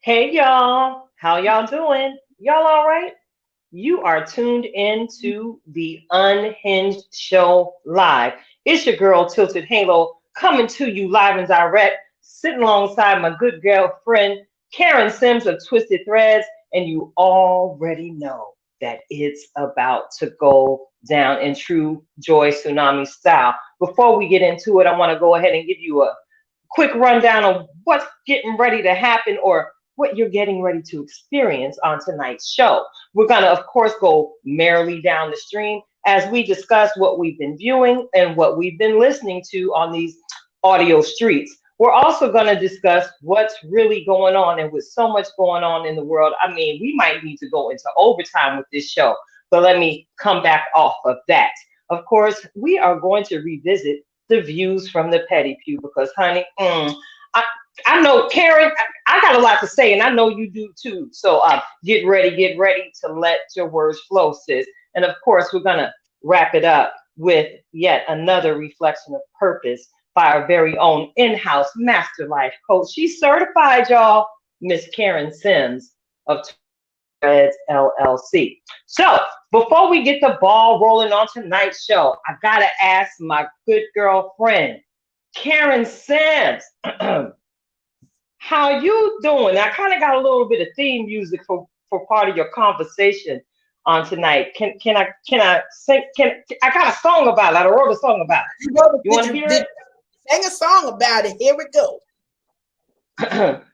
Hey y'all, how y'all doing? Y'all all right? You are tuned in to the Unhinged Show Live. It's your girl Tilted Halo coming to you live and direct, sitting alongside my good girlfriend Karen Sims of Twisted Threads, and you already know that it's about to go down in true Joy Tsunami style. Before we get into it, I want to go ahead and give you a quick rundown of what's getting ready to happen or what you're getting ready to experience on tonight's show. We're going to, of course, go merrily down the stream as we discuss what we've been viewing and what we've been listening to on these audio streets. We're also going to discuss what's really going on, and with so much going on in the world, I mean, we might need to go into overtime with this show, but let me come back off of that. Of course, we are going to revisit the views from the petty pew because, honey, I, I know, Karen, I got a lot to say, and I know you do too. So get ready to let your words flow, sis. And of course, we're going to wrap it up with yet another reflection of purpose by our very own in-house master life coach. She's certified, y'all, Miss Karen Sims of Reds LLC. So before we get the ball rolling on tonight's show, I gotta ask my good girlfriend, Karen Sims, how you doing? I kind of got a little bit of theme music for part of your conversation on tonight. Can I sing? Can I got a song about it? I wrote a song about it. You wrote, You want to hear did it? sing a song about it. Here we go.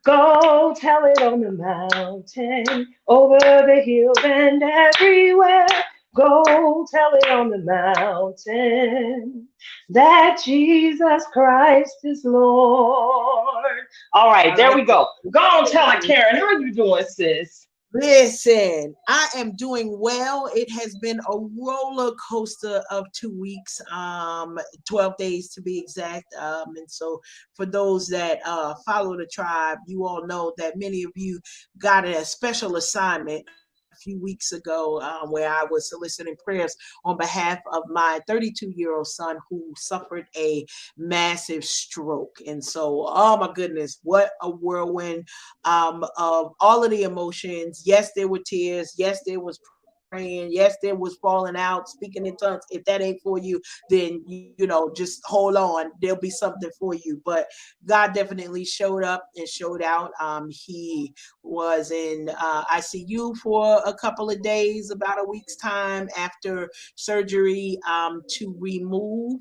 Go tell it on the mountain, over the hills and everywhere. Go tell it on the mountain that Jesus Christ is Lord. All right, I there like we go. Go on, tell it, it. Karen. How you doing, sis? Listen, I am doing well. It has been a roller coaster of 2 weeks, 12 days to be exact. And so for those that follow the tribe, you all know that many of you got a special assignment a few weeks ago where I was soliciting prayers on behalf of my 32-year-old son who suffered a massive stroke. And so, oh my goodness, what a whirlwind of all of the emotions. Yes, there were tears. Yes, there was praying. Yes, there was falling out, speaking in tongues. If that ain't for you, then just hold on. There'll be something for you. But God definitely showed up and showed out. He was in ICU for a couple of days, about a week's time after surgery to remove,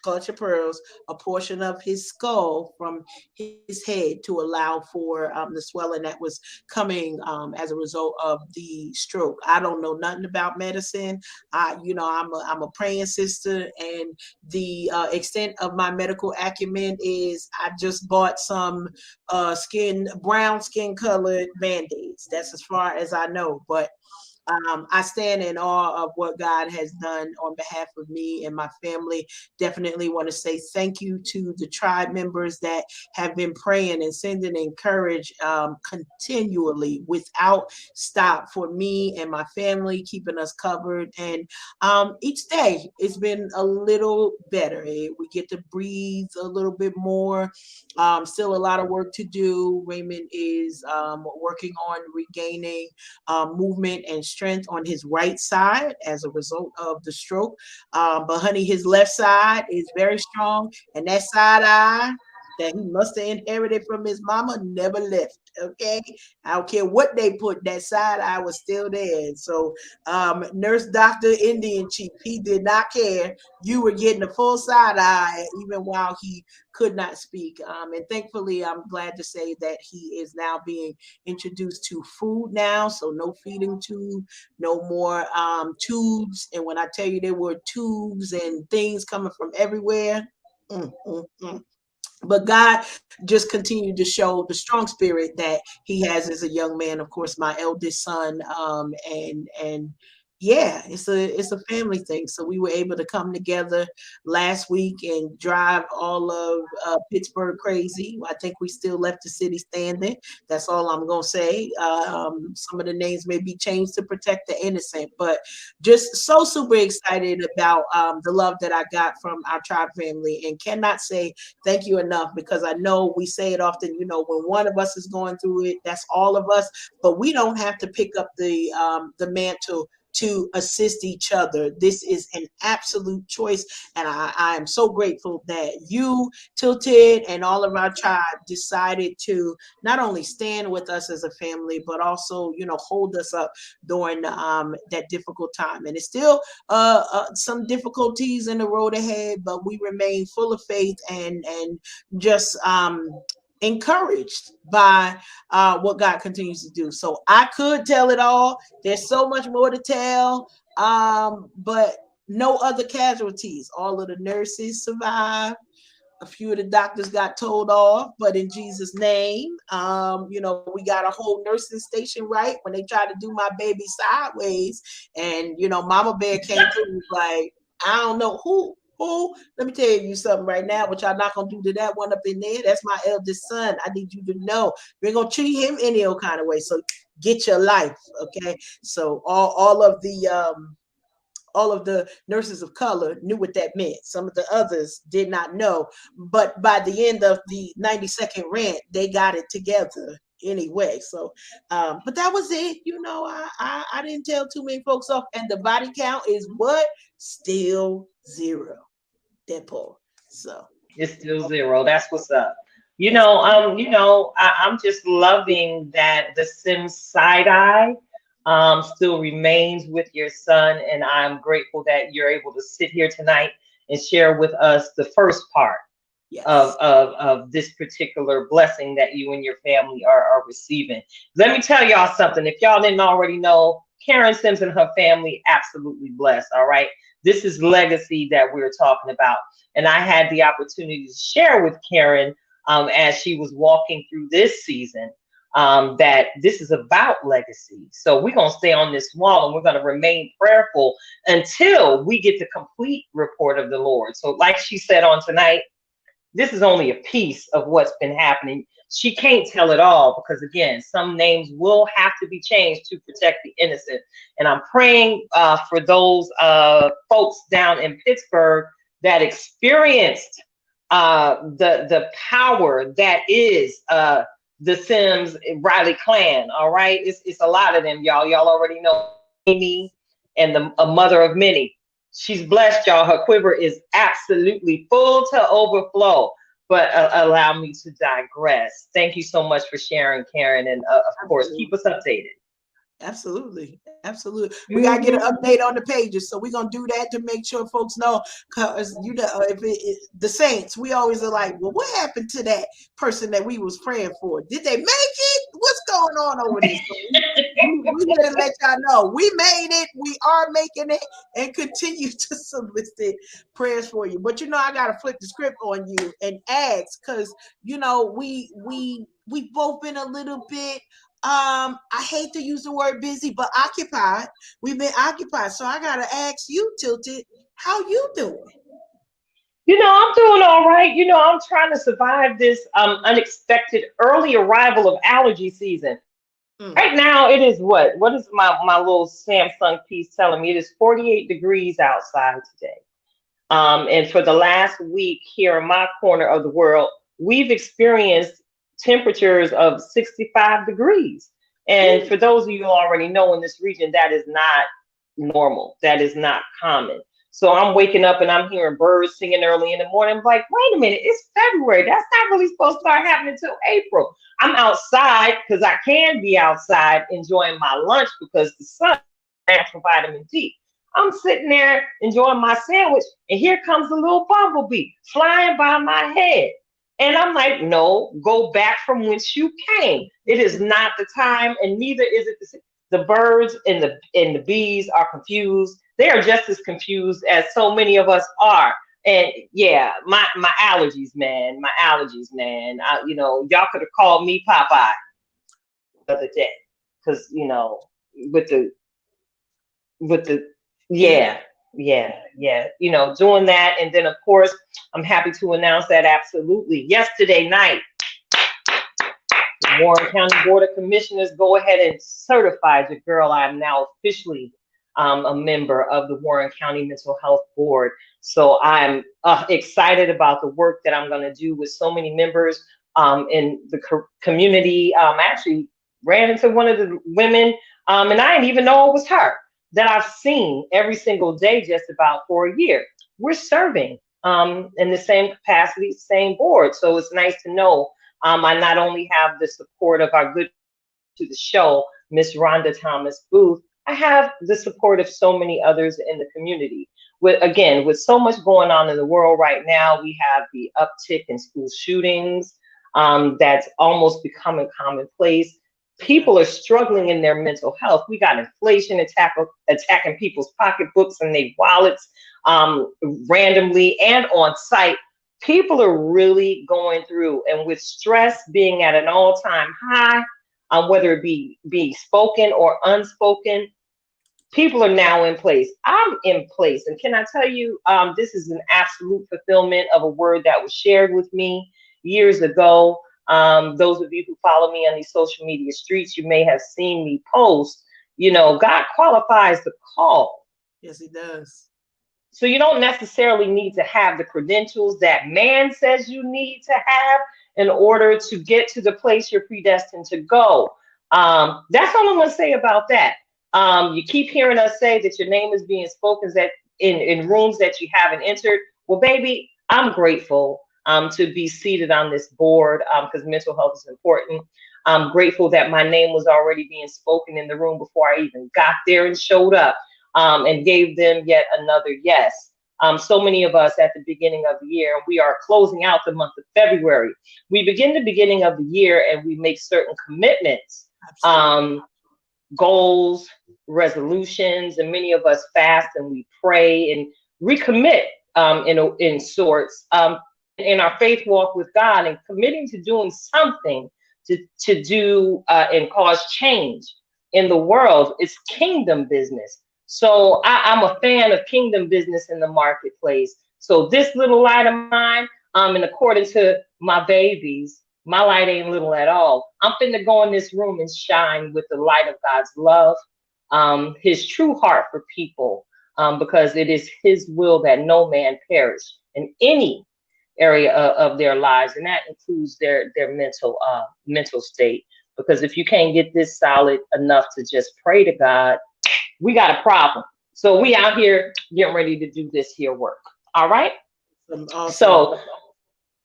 clutch your pearls, a portion of his skull from his head to allow for the swelling that was coming as a result of the stroke. I don't know nothing about medicine. I'm a praying sister, and the extent of my medical acumen is I just bought some brown skin colored band-aids. That's as far as I know, but I stand in awe of what God has done on behalf of me and my family. Definitely want to say thank you to the tribe members that have been praying and sending encourage continually without stop for me and my family, keeping us covered. And each day it's been a little better. We get to breathe a little bit more. Still a lot of work to do. Raymond is working on regaining movement and strength on his right side as a result of the stroke. But honey, his left side is very strong, and that side eye that he must have inherited from his mama never left. Okay, I don't care what they put, that side eye was still there. And so, nurse, doctor, Indian chief, he did not care. You were getting a full side eye even while he could not speak. And thankfully, I'm glad to say that he is now being introduced to food now. So no feeding tube, no more tubes. And when I tell you there were tubes and things coming from everywhere. Mm, mm, mm. But God just continued to show the strong spirit that he has as a young man. Of course, my eldest son, and Yeah, it's a family thing. So we were able to come together last week and drive all of Pittsburgh crazy. I think we still left the city standing. That's all I'm gonna say. Some of the names may be changed to protect the innocent, but just so super excited about the love that I got from our tribe family, and cannot say thank you enough, because I know we say it often. You know, when one of us is going through it, that's all of us. But we don't have to pick up the mantle to assist each other. This is an absolute choice. And I am so grateful that you, Tilted, and all of our tribe decided to not only stand with us as a family, but also, you know, hold us up during that difficult time. And it's still some difficulties in the road ahead, but we remain full of faith and just encouraged by what God continues to do. So I could tell it all. There's so much more to tell, but no other casualties. All of the nurses survived. A few of the doctors got told off, but in Jesus' name, you know, we got a whole nursing station, right? When they tried to do my baby sideways, and you know, Mama Bear came through like, I don't know who. Let me tell you something right now, which I'm not gonna do to that one up in there. That's my eldest son. I need you to know we're gonna treat him any old kind of way. So get your life, okay? So all of the nurses of color knew what that meant. Some of the others did not know. But by the end of the 90-second rant, they got it together anyway. So, but that was it. You know, I didn't tell too many folks off. And the body count is what? Still zero. Deadpool. So It's still zero. That's what's up. that's I'm just loving that the Sims side eye still remains with your son, and I'm grateful that you're able to sit here tonight and share with us the first part yes. of this particular blessing that you and your family are receiving. Let me tell y'all something. If y'all didn't already know, Karen Sims and her family absolutely blessed. All right. This is legacy that we're talking about. And I had the opportunity to share with Karen as she was walking through this season that this is about legacy. So we're going to stay on this wall and we're going to remain prayerful until we get the complete report of the Lord. So like she said on tonight, this is only a piece of what's been happening. She can't tell it all because, again, some names will have to be changed to protect the innocent. And I'm praying for those folks down in Pittsburgh that experienced the power that is the Sims Riley clan. All right, it's a lot of them, y'all. Y'all already know Amy and a mother of many. She's blessed, y'all. Her quiver is absolutely full to overflow. But allow me to digress. Thank you so much for sharing, Karen. And of course, keep us updated. Absolutely. We gotta get an Mhm. update on the pages, so we're gonna do that to make sure folks know. Cause you know, the saints, we always are like, well, what happened to that person that we was praying for? Did they make it? What's going on over there? So we here to let y'all know we made it. We are making it, and continue to solicit prayers for you. But you know, I gotta flip the script on you and ask, cause you know, we both been a little bit I hate to use the word busy, but occupied. We've been occupied. So I gotta ask you, Tilted, how you doing? I'm doing all right. I'm trying to survive this unexpected early arrival of allergy season. Mm. Right now, it is what? What is my little Samsung piece telling me? It is 48 degrees outside today. And for the last week here in my corner of the world, we've experienced temperatures of 65 degrees. And Ooh. for those of you who already know in this region, that is not normal. That is not common. So I'm waking up and I'm hearing birds singing early in the morning. I'm like, wait a minute, it's February. That's not really supposed to start happening until April. I'm outside because I can be outside enjoying my lunch because the sun natural vitamin D. I'm sitting there enjoying my sandwich, and here comes a little bumblebee flying by my head. And I'm like, no, go back from whence you came. It is not the time, and neither is it the birds and the bees are confused. They are just as confused as so many of us are. And yeah, my allergies, man, my allergies, man. Y'all could have called me Popeye the other day, because with the with the Yeah. yeah, yeah, doing that. And then of course I'm happy to announce that absolutely yesterday night the Warren County Board of Commissioners go ahead and certified your girl. I am now officially a member of the Warren County Mental Health Board. So I'm excited about the work that I'm going to do with so many members in the community. I actually ran into one of the women, and I didn't even know it was her that I've seen every single day just about for a year. We're serving in the same capacity, same board. So it's nice to know I not only have the support of our good to the show, Miss Rhonda Thomas Booth, I have the support of so many others in the community. With so much going on in the world right now, we have the uptick in school shootings that's almost becoming commonplace. Yeah. People are struggling in their mental health. We got inflation attacking people's pocketbooks and their wallets randomly and on site. People are really going through, and with stress being at an all-time high, whether it be spoken or unspoken, people are now in place. I'm in place, and can I tell you, this is an absolute fulfillment of a word that was shared with me years ago. Those of you who follow me on these social media streets, you may have seen me post. God qualifies the call. Yes, he does. So you don't necessarily need to have the credentials that man says you need to have in order to get to the place you're predestined to go. That's all I'm going to say about that. You keep hearing us say that your name is being spoken that in rooms that you haven't entered. Well, baby, I'm grateful to be seated on this board because mental health is important. I'm grateful that my name was already being spoken in the room before I even got there and showed up. And gave them yet another yes. So many of us at the beginning of the year, we are closing out the month of February. We begin the beginning of the year and we make certain commitments, goals, resolutions, and many of us fast and we pray and recommit in sorts in our faith walk with God and committing to doing something to do and cause change in the world. It's kingdom business. So I'm a fan of kingdom business in the marketplace. So this little light of mine, in accordance to my babies, my light ain't little at all. I'm finna go in this room and shine with the light of God's love, his true heart for people, because it is his will that no man perish in any area of their lives, and that includes their mental state. Because if you can't get this solid enough to just pray to God, we got a problem. So we out here getting ready to do this here work. All right. Awesome. So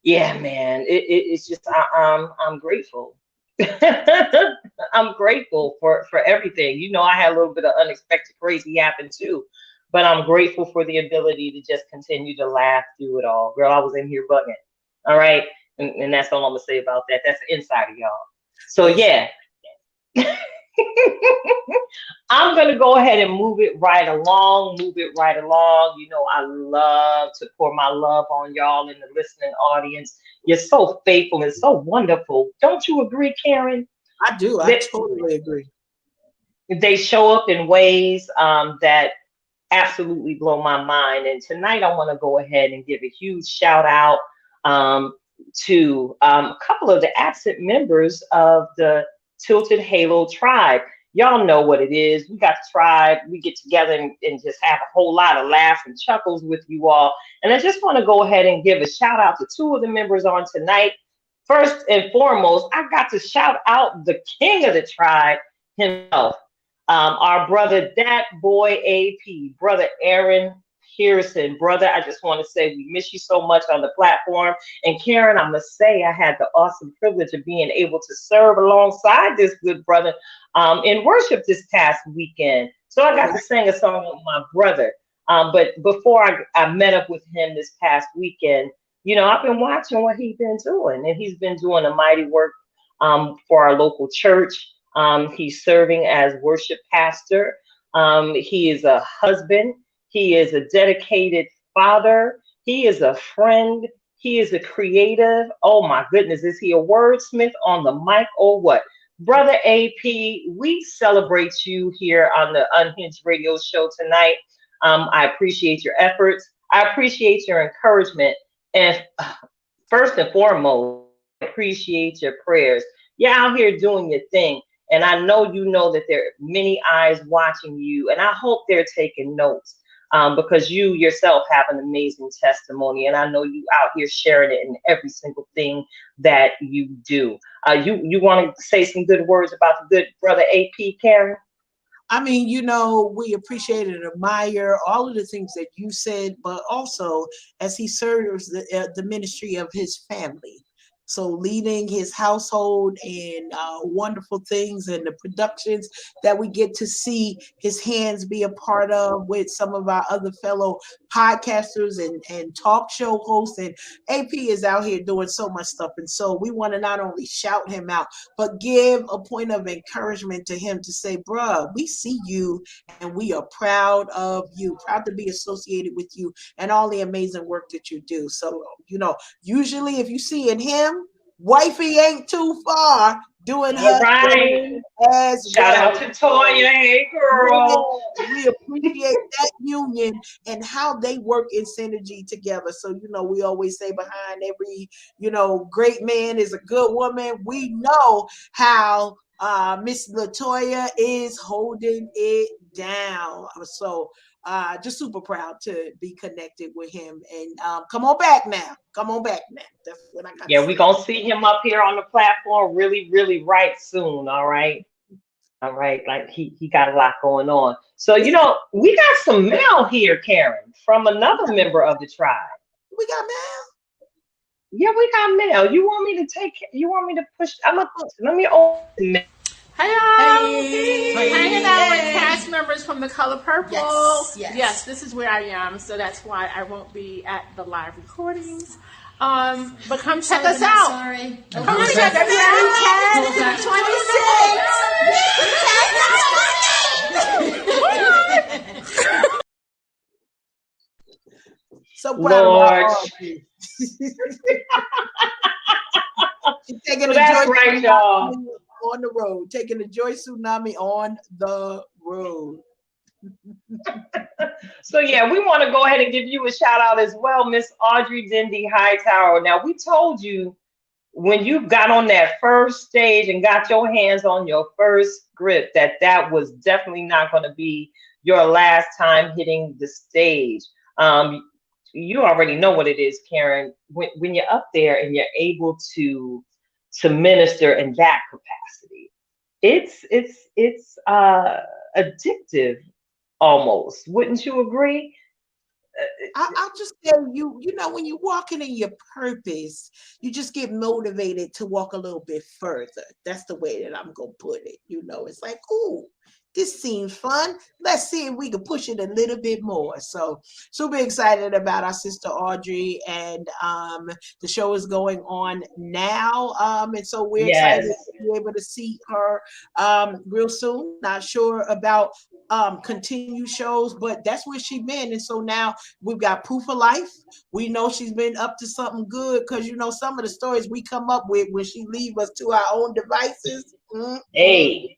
yeah, man, it's just I'm grateful. I'm grateful for everything. I had a little bit of unexpected crazy happen too, but I'm grateful for the ability to just continue to laugh through it all. Girl, I was in here bugging. All right, and that's all I'm gonna say about that. That's the inside of y'all. So yeah. I'm going to go ahead and move it right along. I love to pour my love on y'all in the listening audience. You're so faithful and so wonderful. Don't you agree, Karen? I do. I totally agree. They show up in ways that absolutely blow my mind. And tonight I want to go ahead and give a huge shout out to a couple of the absent members of the Tilted Halo tribe. Y'all know what it is. We got the tribe. We get together and just have a whole lot of laughs and chuckles with you all. And I just want to go ahead and give a shout out to two of the members on tonight. First and foremost, I got to shout out the king of the tribe himself, our brother, that boy AP, brother Aaron Pearson. Brother, I just want to say we miss you so much on the platform. And Karen, I must say I had the awesome privilege of being able to serve alongside this good brother in worship this past weekend. So I got to sing a song with my brother. But before I met up with him this past weekend, I've been watching what he's been doing, and he's been doing a mighty work for our local church. He's serving as worship pastor. He is a husband. He is a dedicated father. He is a friend. He is a creative. Oh my goodness, is he a wordsmith on the mic or what? Brother AP, we celebrate you here on the Unhinged Radio Show tonight. I appreciate your efforts. I appreciate your encouragement. And first and foremost, I appreciate your prayers. You're out here doing your thing. And I know you know that there are many eyes watching you. And I hope they're taking notes because you yourself have an amazing testimony. And I know you out here sharing it in every single thing that you do. You want to say some good words about the good brother AP, Karen? I mean, we appreciate and admire all of the things that you said, but also as he serves the ministry of his family. So leading his household and wonderful things and the productions that we get to see his hands be a part of with some of our other fellow podcasters and talk show hosts. And AP is out here doing so much stuff. And so we want to not only shout him out, but give a point of encouragement to him to say, bruh, we see you and we are proud of you, proud to be associated with you and all the amazing work that you do. So, usually if you see in him, wifey ain't too far doing her thing as Shout well. out to Toya. Hey, girl. We appreciate that union and how they work in synergy together. So, we always say behind every, great man is a good woman. We know how Miss Latoya is holding it down. So just super proud to be connected with him. And come on back now. Come on back now. That's what I got. Yeah, we're going to see him up here on the platform really, really right soon. All right. All right. Like he got a lot going on. So, we got some mail here, Karen, from another member of the tribe. We got mail? Yeah, we got mail. You want me to push? Let me open. Hey y'all! Hey. Hanging out with cast members from The Color Purple. Yes, this is where I am, so that's why I won't be at the live recordings. But come check us out. Sorry. Come check us out. 26. So Lord. Taking that's right, y'all. On the road, taking the Joy Tsunami on the road. So yeah, we want to go ahead and give you a shout out as well, Miss Audrey Dindy Hightower. Now we told you when you got on that first stage and got your hands on your first script that was definitely not going to be your last time hitting the stage. You already know what it is, Karen. When you're up there and you're able to minister in that capacity, it's addictive almost. Wouldn't you agree? I'll just tell you, when you're walking in your purpose, you just get motivated to walk a little bit further. That's the way that I'm gonna put it. It's like, ooh, this seems fun. Let's see if we can push it a little bit more. So super excited about our sister Audrey, and the show is going on now. And so we're excited to be able to see her real soon. Not sure about continued shows, but that's where she's been. And so now we've got proof of life. We know she's been up to something good because some of the stories we come up with when she leaves us to our own devices. Hey.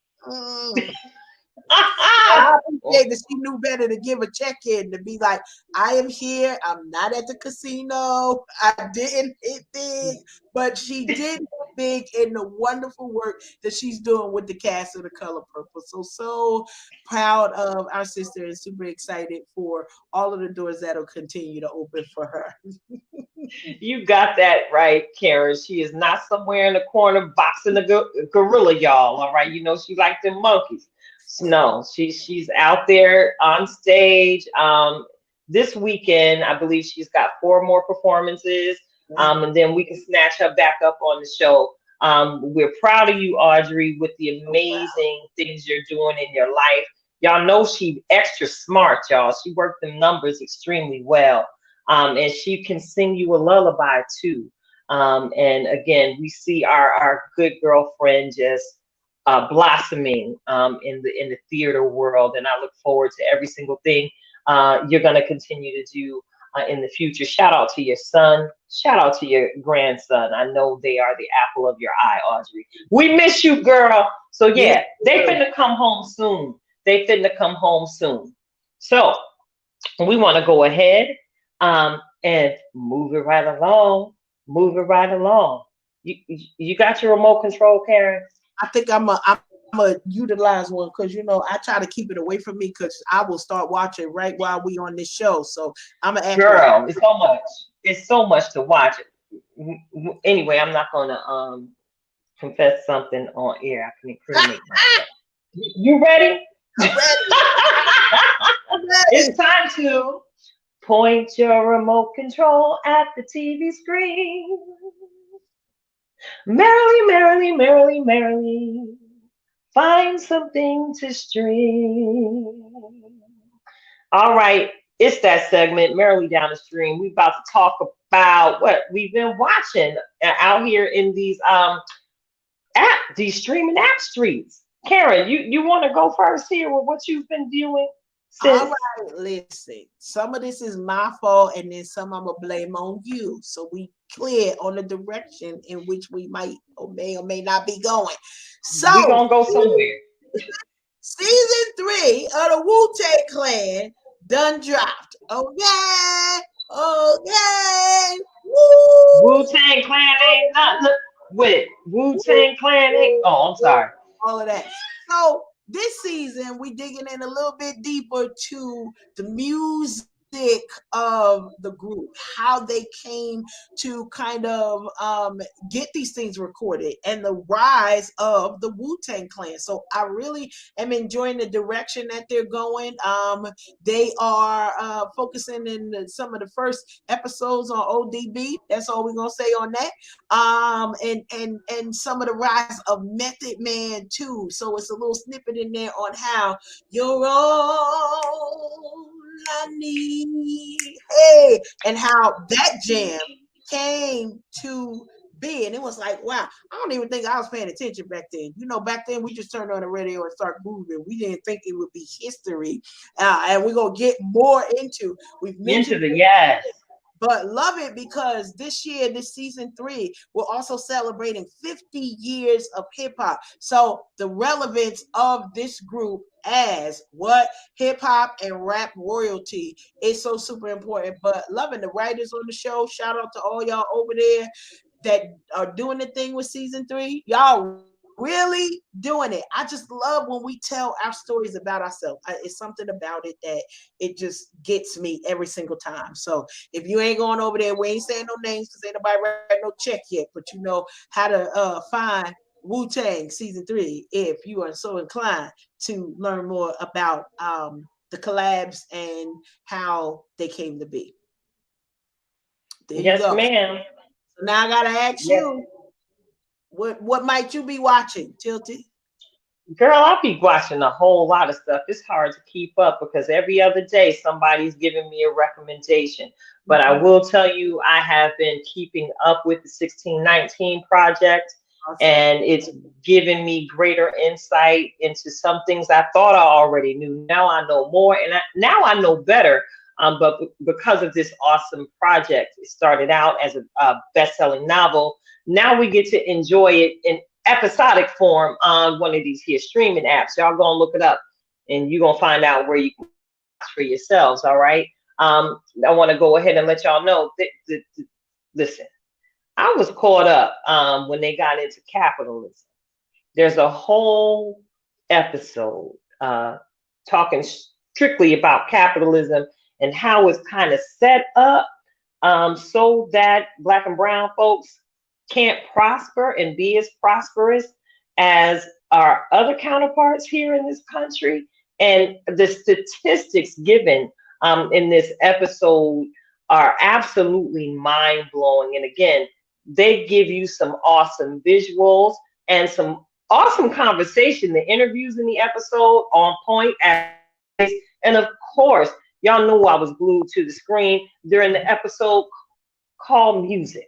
I appreciate that she knew better to give a check-in, to be like, I am here, I'm not at the casino, I didn't hit big, but she did hit big in the wonderful work that she's doing with the cast of The Color Purple. So proud of our sister and super excited for all of the doors that'll continue to open for her. You got that right, Karen. She is not somewhere in the corner boxing a gorilla, y'all. All right, she like them monkeys. No, she's out there on stage. This weekend, I believe she's got 4 more performances. And then we can snatch her back up on the show. We're proud of you, Audrey, with the amazing things you're doing in your life. Y'all know she's extra smart, y'all. She worked the numbers extremely well. And she can sing you a lullaby too. And again, we see our good girlfriend just blossoming in the theater world, and I look forward to every single thing you're going to continue to do in the future. Shout out to your son. Shout out to your grandson. I know they are the apple of your eye, Audrey. We miss you, girl. So yeah, they finna come home soon. They finna come home soon. So we want to go ahead and move it right along. Move it right along. You got your remote control, Karen? I think I'm a utilize one because I try to keep it away from me because I will start watching right while we on this show. So I'm gonna act Girl, it's so much. It's so much to watch. Anyway, I'm not gonna confess something on air. I can incriminate myself. You ready? I'm ready. It's time to point your remote control at the TV screen. Merrily, merrily, merrily, merrily. Find something to stream. All right, it's that segment, Merrily Down the Stream. We about to talk about what we've been watching out here in these streaming app streets. Karen, you want to go first here with what you've been doing since? All right, listen. Some of this is my fault, and then some I'm gonna blame on you. So we clear on the direction in which we might or may not be going. So we're gonna go somewhere. Season 3 of the Wu-Tang Clan done dropped. Okay. Wu-Tang Clan ain't nothing with Wu-Tang Clan ain't. Oh, I'm sorry. All of that. So this season, we digging in a little bit deeper to the music of the group, how they came to kind of get these things recorded, and the rise of the Wu-Tang Clan. So I really am enjoying the direction that they're going. They are focusing in some of the first episodes on ODB. That's all we're gonna say on that. And some of the rise of Method Man too. So it's a little snippet in there on how you're all I need. Hey, and how that jam came to be. And it was like, wow, I don't even think I was paying attention back then. Back then we just turned on the radio and start moving. We didn't think it would be history. And we're going to get more into. We've mentioned yes. But love it because this year, this season 3, we're also celebrating 50 years of hip hop. So the relevance of this group as what hip hop and rap royalty is so super important. But loving the writers on the show. Shout out to all y'all over there that are doing the thing with season 3. Y'all really doing it. I just love when we tell our stories about ourselves. It's something about it that it just gets me every single time. So if you ain't going over there, we ain't saying no names because ain't nobody write no check yet, but you know how to find Wu-Tang season 3 if you are so inclined to learn more about the collabs and how they came to be. There yes, you go. Ma'am. So now I gotta ask you, what might you be watching, Tilty? Girl, I'll be watching a whole lot of stuff. It's hard to keep up because every other day somebody's giving me a recommendation. But I will tell you, I have been keeping up with the 1619 project, and it's given me greater insight into some things I thought I already knew. Now I know more, and now I know better. But because of this awesome project, it started out as a best-selling novel. Now we get to enjoy it in episodic form on one of these here streaming apps. Y'all gonna look it up, and you're gonna find out where you can watch for yourselves. All right. I want to go ahead and let y'all know that, listen, I was caught up when they got into capitalism. There's a whole episode talking strictly about capitalism and how it's kind of set up so that Black and brown folks can't prosper and be as prosperous as our other counterparts here in this country. And the statistics given in this episode are absolutely mind-blowing. And again, they give you some awesome visuals and some awesome conversation. The interviews in the episode on point. And of course, y'all know I was glued to the screen during the episode called Music.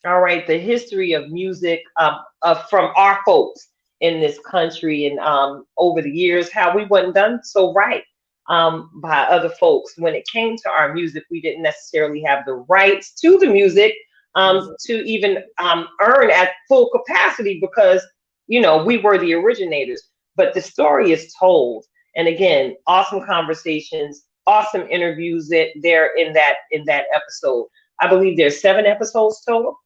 All right, the history of music from our folks in this country and over the years, how we wasn't done so right by other folks. When it came to our music, we didn't necessarily have the rights to the music to even earn at full capacity because, you know, we were the originators. But the story is told. And again, awesome conversations, awesome interviews that there in that episode. I believe there's 7 episodes total.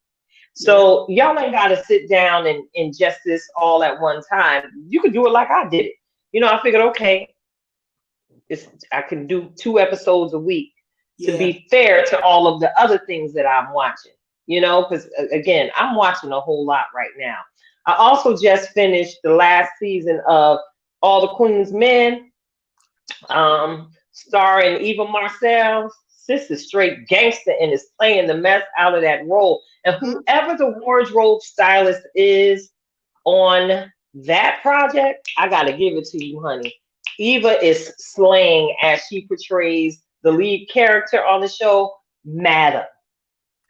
So y'all ain't got to sit down and ingest this all at one time. You could do it like I did it. You know, I figured, okay, I can do 2 episodes a week to be fair to all of the other things that I'm watching. You know, because again, I'm watching a whole lot right now. I also just finished the last season of All the Queen's Men, starring Eva Marcel. Sis is straight gangster and is playing the mess out of that role. And whoever the wardrobe stylist is on that project, I gotta give it to you, honey. Eva is slaying as she portrays the lead character on the show, Madam.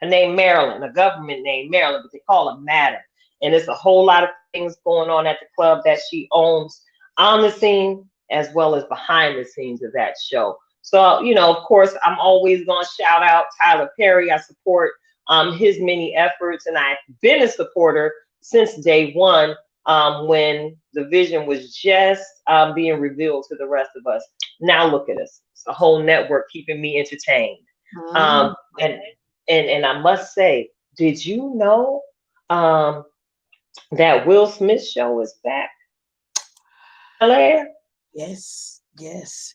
Her name Marilyn, a government name Marilyn, but they call her Madam. And there's a whole lot of things going on at the club that she owns on the scene as well as behind the scenes of that show. So, you know, of course, I'm always going to shout out Tyler Perry. I support his many efforts, and I've been a supporter since day one when the vision was just being revealed to the rest of us. Now look at us. It's a whole network keeping me entertained. And I must say, did you know that Will Smith show is back? Yes,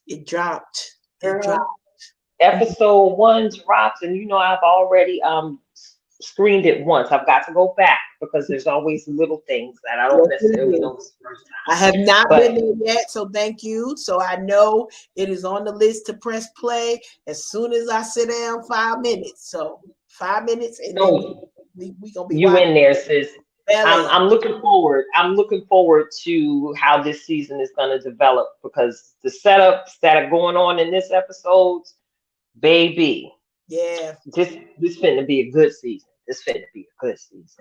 it dropped. Episode 1 drops, and you know I've already screened it once. I've got to go back because there's always little things that I don't necessarily know the first time. I have not been there yet, so thank you. So I know it is on the list to press play as soon as I sit down 5 minutes. So 5 minutes, and then we gonna be in there, sis. I'm looking forward. I'm looking forward to how this season is going to develop because the setups that are going on in this episode, baby. Yeah. This finna be a good season.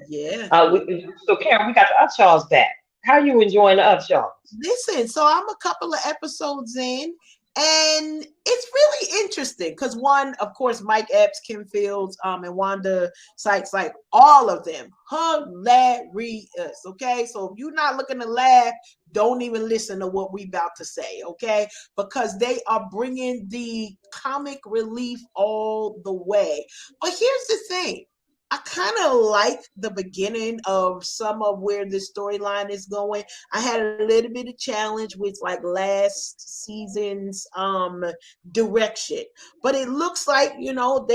Yeah. So Karen, we got the Upshaws back. How are you enjoying the Upshaws? Listen, so I'm a couple of episodes in, and it's really interesting because one, of course, Mike Epps, Kim Fields, and Wanda Sykes, like all of them, hilarious. Okay, so if you're not looking to laugh, don't even listen to what we about to say. Okay, because they are bringing the comic relief all the way. But here's the thing. I kind of like the beginning of some of where this storyline is going. I had a little bit of challenge with like last season's direction, but it looks like, you know,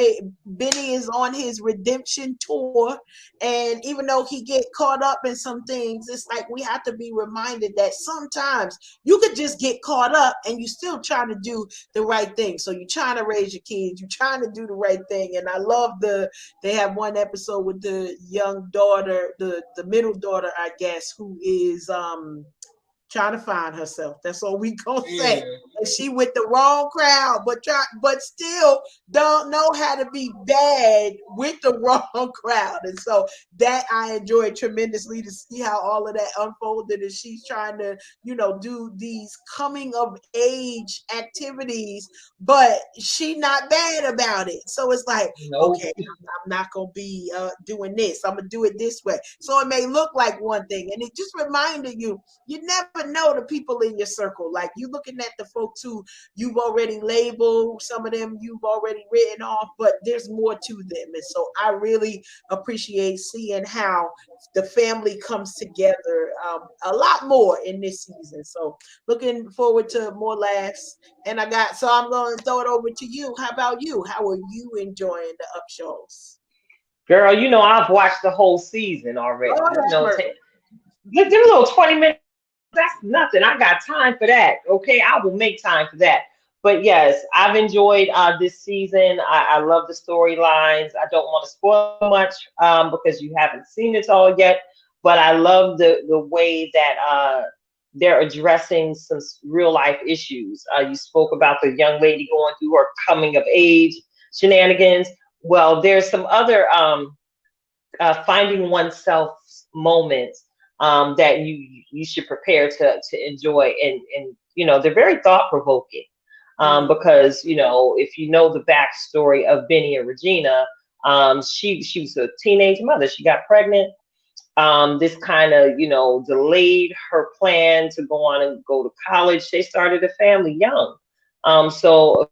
Benny is on his redemption tour, and even though he get caught up in some things, it's like we have to be reminded that sometimes you could just get caught up and you still trying to do the right thing. So you're trying to raise your kids, you're trying to do the right thing, and I love they have one episode with the young daughter, the middle daughter, I guess, who is trying to find herself. That's all we gonna say. And she with the wrong crowd, but still don't know how to be bad with the wrong crowd. And so that I enjoyed tremendously to see how all of that unfolded, and she's trying to, you know, do these coming of age activities, but she not bad about it. So it's like, okay, I'm not gonna be doing this. I'm gonna do it this way. So it may look like one thing, and it just reminded you never know the people in your circle. Like you looking at the folks who you've already labeled, some of them you've already written off, but there's more to them. And so I really appreciate seeing how the family comes together a lot more in this season. So looking forward to more laughs. And so I'm going to throw it over to you. How about you? How are you enjoying the Upshaws? Girl, you know, I've watched the whole season already. Oh, them little 20 minutes, that's nothing. I got time for that. Okay, I will make time for that. But yes, I've enjoyed this season. I love the storylines. I don't want to spoil much because you haven't seen it all yet. But I love the way that they're addressing some real life issues. You spoke about the young lady going through her coming of age shenanigans. Well, there's some other finding oneself moments that you should prepare to enjoy, and you know, they're very thought provoking. because if you know the backstory of Benny and Regina, she was a teenage mother. She got pregnant. This kind of delayed her plan to go to college. They started a family young. So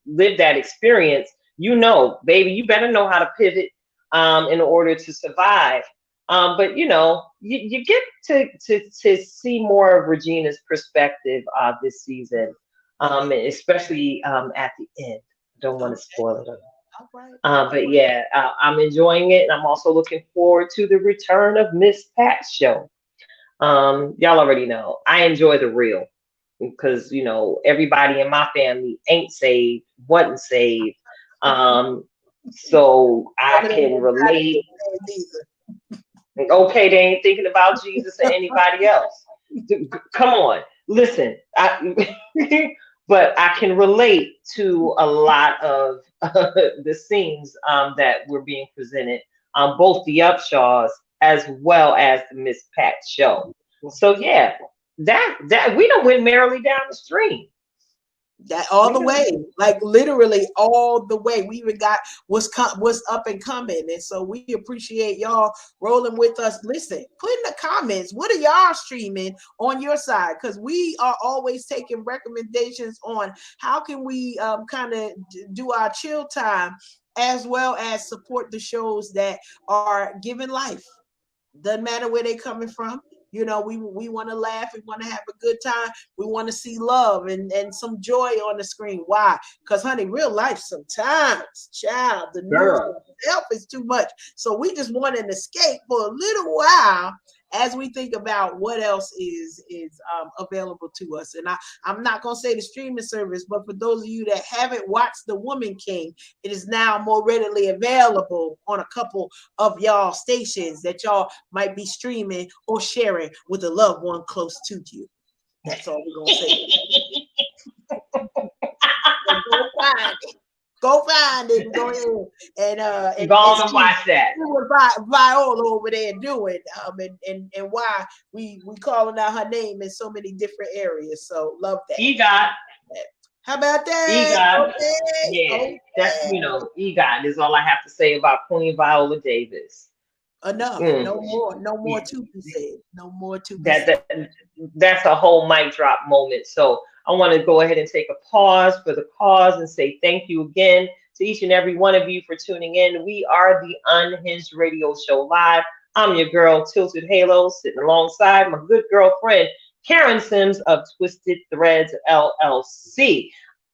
live that experience, baby, you better know how to pivot in order to survive. But you get to see more of Regina's perspective this season, especially at the end. Don't want to spoil it. But yeah, I'm enjoying it, and I'm also looking forward to the return of Miss Pat's show. Y'all already know I enjoy the real, because everybody in my family ain't saved, wasn't saved, so I can relate. Okay, they ain't thinking about Jesus or anybody else. Come on, listen, but I can relate to a lot of the scenes that were being presented on both the Upshaws as well as the Miss Pat show. So yeah, that we don't went merrily down the stream. That all the way, like literally all the way. We even got what's up and coming, and so we appreciate y'all rolling with us. Listen, put in the comments, what are y'all streaming on your side? Because we are always taking recommendations on how can we kind of do our chill time, as well as support the shows that are giving life. Doesn't matter where they're coming from. We want to laugh. We want to have a good time. We want to see love and some joy on the screen. Why? Because, honey, real life sometimes, child, the news itself is too much. So we just want an escape for a little while as we think about what else is available to us. And I'm not going to say the streaming service, but for those of you that haven't watched The Woman King, it is now more readily available on a couple of y'all stations that y'all might be streaming or sharing with a loved one close to you. That's all we're going to say. Go find it. Go find it. Go ahead and go on and watch that. Viola over there doing and why we calling out her name in so many different areas. So love that. EGOT. How about that? EGOT. Okay. Yeah, okay. That's EGOT is all I have to say about Queen Viola Davis. Enough. No more to be said. No more to be said. That's a whole mic drop moment. So I want to go ahead and take a pause for the cause and say thank you again to each and every one of you for tuning in. We are the Unhinged Radio Show Live. I'm your girl, Tilted Halo, sitting alongside my good girlfriend, Karen Sims of Twisted Threads LLC.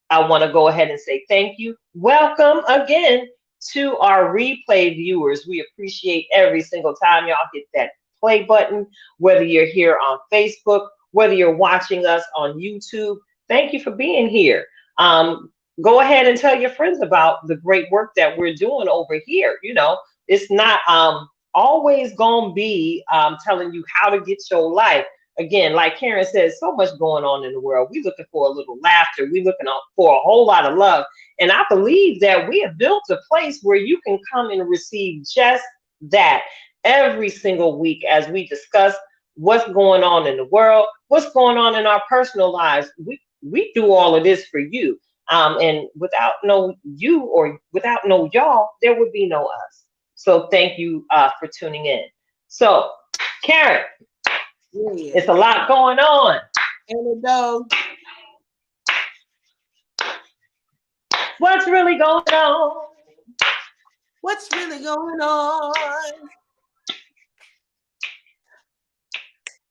I want to go ahead and say thank you. Welcome again to our replay viewers. We appreciate every single time y'all hit that play button, whether you're here on Facebook, whether you're watching us on YouTube. Thank you for being here. Go ahead and tell your friends about the great work that we're doing over here. It's not always going to be telling you how to get your life. Again, like Karen says, so much going on in the world. We're looking for a little laughter. We're looking for a whole lot of love. And I believe that we have built a place where you can come and receive just that every single week as we discuss what's going on in the world, what's going on in our personal lives. We do all of this for you. And without no you or without no y'all, there would be no us. So thank you for tuning in. So, Karen, it's a lot going on. And it goes. What's really going on? What's really going on?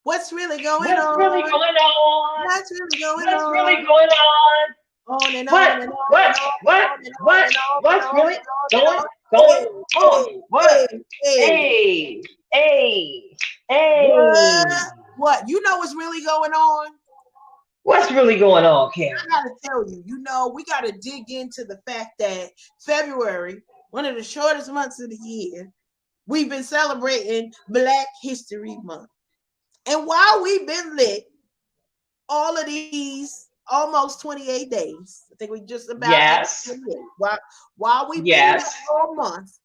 What's really going on? What's really going on? What's really going What's on? really going on? On and What? on and on. What? What's really going on? What? Hey. What? You know what's really going on? What's really going on, Karen? I gotta tell you, we gotta dig into the fact that February, one of the shortest months of the year, we've been celebrating Black History Month. And while we've been lit all of these almost 28 days, I think we just about while we've been lit all month,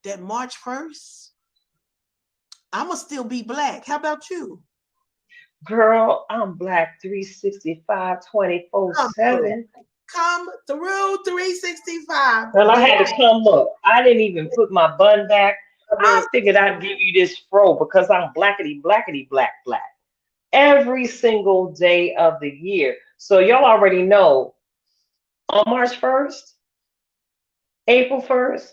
that March 1st, I'ma still be Black. How about you? Girl, I'm black 365, Come through. 24/7. Come through 365. Well, I Black had to come up. I didn't even put my bun back. I women. figured I'd give you this fro because I'm blackety, blackety, black, black every single day of the year. So y'all already know on March 1st, April 1st,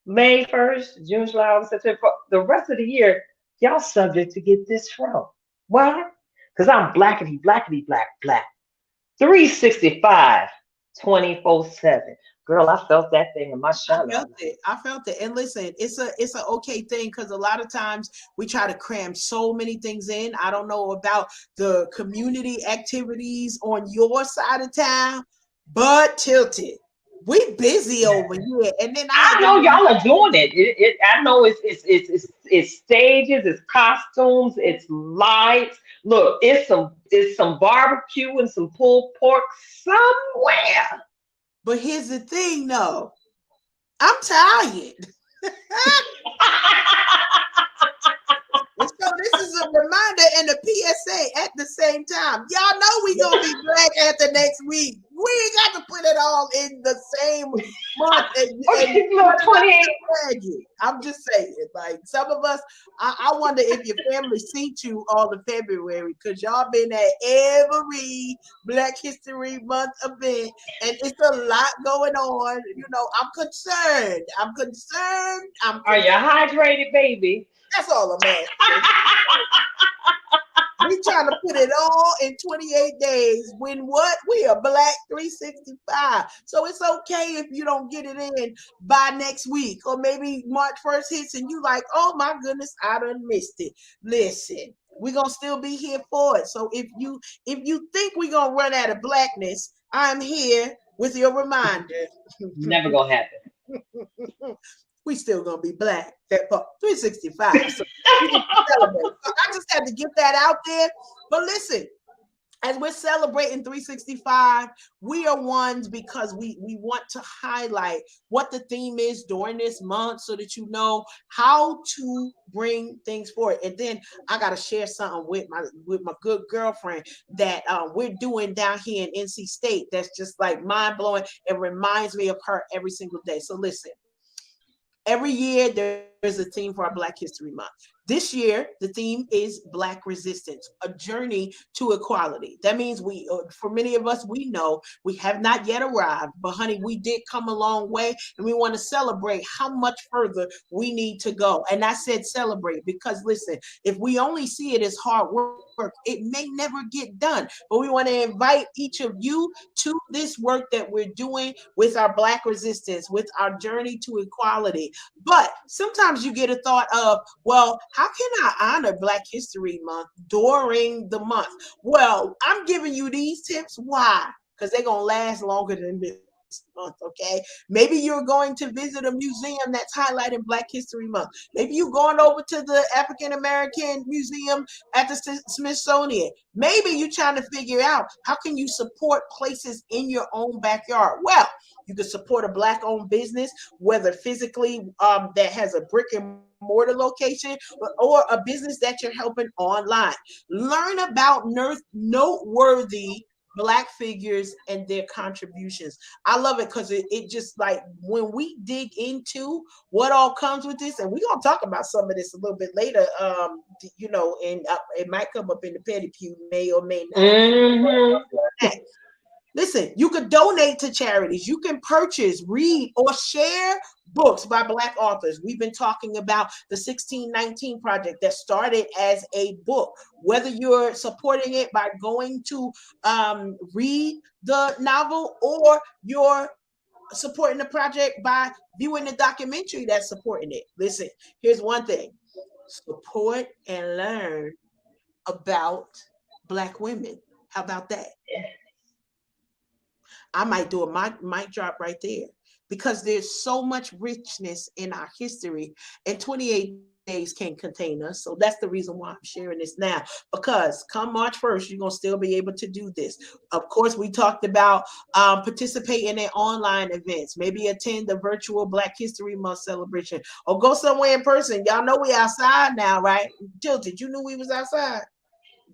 May 1st, June, July, August, September, the rest of the year, y'all subject to get this fro. Why? Because I'm blackety, blackety, black, black. 365, 24/7. Girl, I felt that thing in my I shana. felt it. I felt it. And listen, it's a okay thing because a lot of times we try to cram so many things in. I don't know about the community activities on your side of town, but tilted. We busy over here. And then I had I to know y'all are doing it. I know it's stages, it's costumes, it's lights. Look, it's some barbecue and some pulled pork somewhere. but here's the thing though. I'm tired. And so this is a reminder and a PSA at the same time. Y'all know we gonna be black at the next week. We ain't got to put it all in the same month and Okay, look, 28. drag it. I'm just saying, like some of us, I wonder if your family seen you all in February because y'all been at every Black History Month event, and it's a lot going on. You know, I'm concerned. I'm concerned. I'm Are you concerned. hydrated, baby? That's all I'm asking. We trying to put it all in 28 days. When what? We are black 365. So it's okay if you don't get it in by next week. Or maybe March 1st hits and you like, oh my goodness, I done missed it. Listen, we're gonna still be here for it. So if you think we're gonna run out of blackness, I'm here with your reminder. Never gonna happen. We still gonna be black. That part 365. So we can celebrate. So I just had to get that out there. But listen, as we're celebrating 365, we are ones because we want to highlight what the theme is during this month so that you know how to bring things forward. And then I gotta share something with my good girlfriend that we're doing down here in NC State that's just like mind blowing and reminds me of her every single day. So listen. Every year there's a theme for our Black History Month. This year, the theme is Black Resistance, a journey to equality. That means for many of us, we know we have not yet arrived, but honey, we did come a long way and we want to celebrate how much further we need to go. And I said celebrate because listen, if we only see it as hard work, it may never get done. But we want to invite each of you to this work that we're doing with our Black resistance, with our journey to equality. But sometimes you get a thought of, well, how can I honor Black History Month during the month? Well, I'm giving you these tips. Why? Because they're going to last longer than this month, okay? Maybe you're going to visit a museum that's highlighting Black History Month. Maybe you're going over to the African American Museum at the Smithsonian. Maybe you're trying to figure out how can you support places in your own backyard. Well, you can support a Black-owned business, whether physically that has a brick and mortar location or a business that you're helping online. Learn about noteworthy Black figures and their contributions. I love it because it just like when we dig into what all comes with this, and we're gonna talk about some of this a little bit later. And it might come up in the petty pew, may or may not. Mm-hmm. Listen, you could donate to charities. You can purchase, read, or share books by Black authors. We've been talking about the 1619 Project that started as a book. Whether you're supporting it by going to read the novel or you're supporting the project by viewing the documentary that's supporting it. Listen, here's one thing. Support and learn about Black women. How about that? I might do a mic drop right there because there's so much richness in our history, and 28 days can't contain us. So that's the reason why I'm sharing this now, because come March 1st, you're going to still be able to do this. Of course, we talked about participating in online events, maybe attend the virtual Black History Month celebration or go somewhere in person. Y'all know we outside now, right? Tilted, you knew we was outside.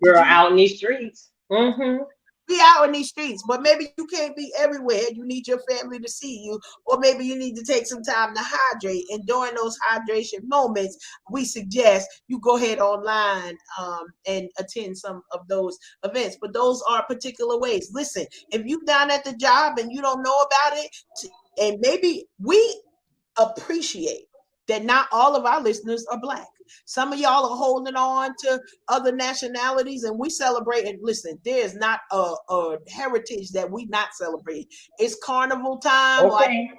Did Girl, you? out in these streets. Mm-hmm. Be out in these streets, but maybe you can't be everywhere. You need your family to see you, or maybe you need to take some time to hydrate. And during those hydration moments, we suggest you go ahead online and attend some of those events. But those are particular ways. Listen, if you down at the job and you don't know about it, and maybe we appreciate that not all of our listeners are Black. Some of y'all are holding on to other nationalities, and we celebrate. And listen, there is not a heritage that we not celebrate. It's carnival time. Like, Okay.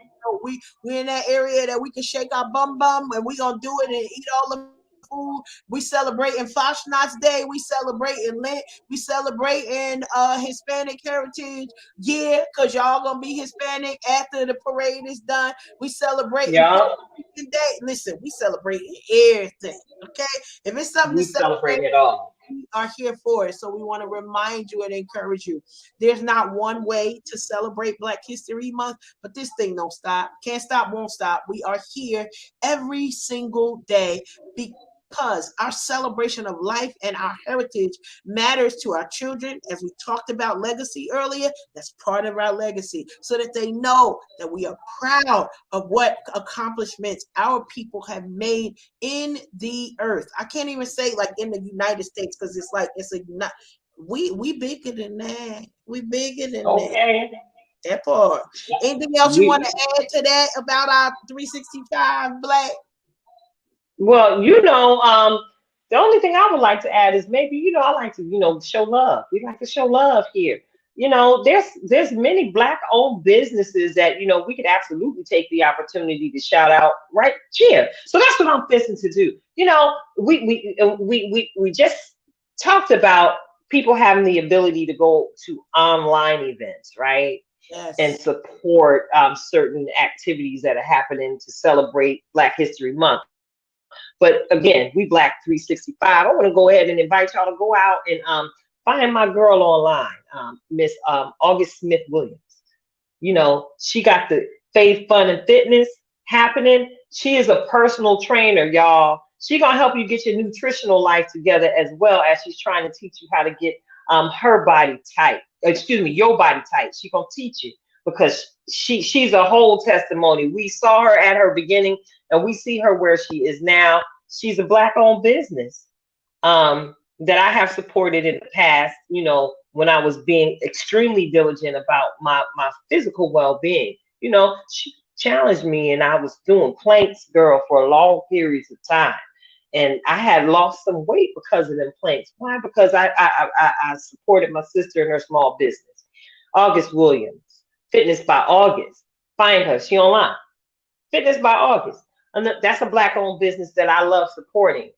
we in that area that we can shake our bum, and we gonna do it and eat all the food. We celebrating Fashionats Day. We celebrating Lent. We celebrating Hispanic Heritage Year, because y'all gonna be Hispanic after the parade is done. We celebrating Yeah. Puerto Rican Day. Listen, we celebrating everything. Okay, if it's something to We celebrate, celebrate it all. we are here for it. So we want to remind you and encourage you. There's not one way to celebrate Black History Month, but this thing don't stop. Can't stop, won't stop. We are here every single day because our celebration of life and our heritage matters to our children. As we talked about legacy earlier, that's part of our legacy, so that they know that we are proud of what accomplishments our people have made in the earth. I can't even say like in the United States, because it's like it's a we bigger than that. We bigger than that. Okay. That part. Anything else you want We, to add to that about our 365 Black? well, the only thing I would like to add is maybe, I like to, show love. We like to show love here. There's many Black owned businesses that, we could absolutely take the opportunity to shout out right here. So that's what I'm fixing to do. We just talked about people having the ability to go to online events, right? And Yes. support certain activities that are happening to celebrate Black History Month. But again, we Black 365. I want to go ahead and invite y'all to go out and find my girl online, Miss August Smith Williams. She got the faith, fun, and fitness happening. She is a personal trainer, y'all. She gonna help you get your nutritional life together, as well as she's trying to teach you how to get her body tight. Excuse me, your body tight. She gonna teach you because she's a whole testimony. We saw her at her beginning, and we see her where she is now. She's a Black-owned business that I have supported in the past. When I was being extremely diligent about my physical well-being. She challenged me, and I was doing planks, girl, for long periods of time. And I had lost some weight because of them planks. Why? Because I supported my sister in her small business. August Williams, Fitness by August. Find her. She online. Fitness by August. And that's a Black-owned business that I love supporting.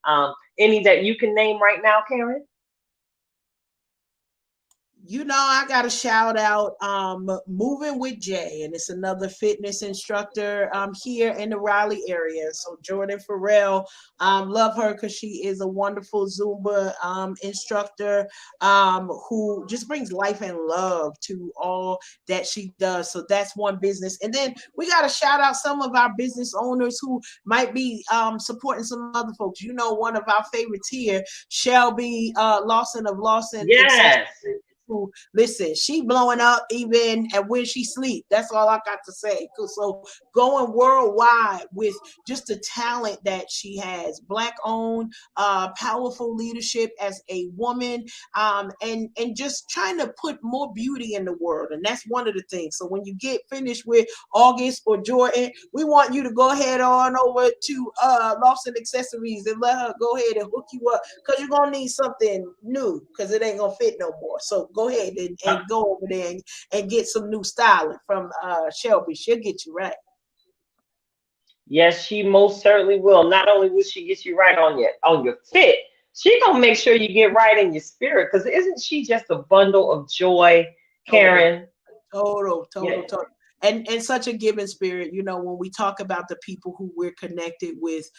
Any that you can name right now, Karen? I got to shout out Moving with Jay, and it's another fitness instructor here in the Raleigh area. So Jordan Farrell, love her because she is a wonderful Zumba instructor who just brings life and love to all that she does. So that's one business. And then we got to shout out some of our business owners who might be supporting some other folks. One of our favorites here, Shelby Lawson of Lawson Accessories. Yes. Listen, she blowing up even at when she sleep. That's all I got to say. So going worldwide with just the talent that she has, Black owned, powerful leadership as a woman, and just trying to put more beauty in the world. And that's one of the things. So when you get finished with August or Jordan, we want you to go ahead on over to Lawson Accessories and let her go ahead and hook you up, because you're gonna need something new, because it ain't gonna fit no more. So go ahead and go over there and get some new styling from Shelby. She'll get you right. Yes, she most certainly will. Not only will she get you right on your fit, she gonna make sure you get right in your spirit. Because isn't she just a bundle of joy, Total, Karen? total, Yeah. total. and such a giving spirit. You know, when we talk about the people who we're connected with,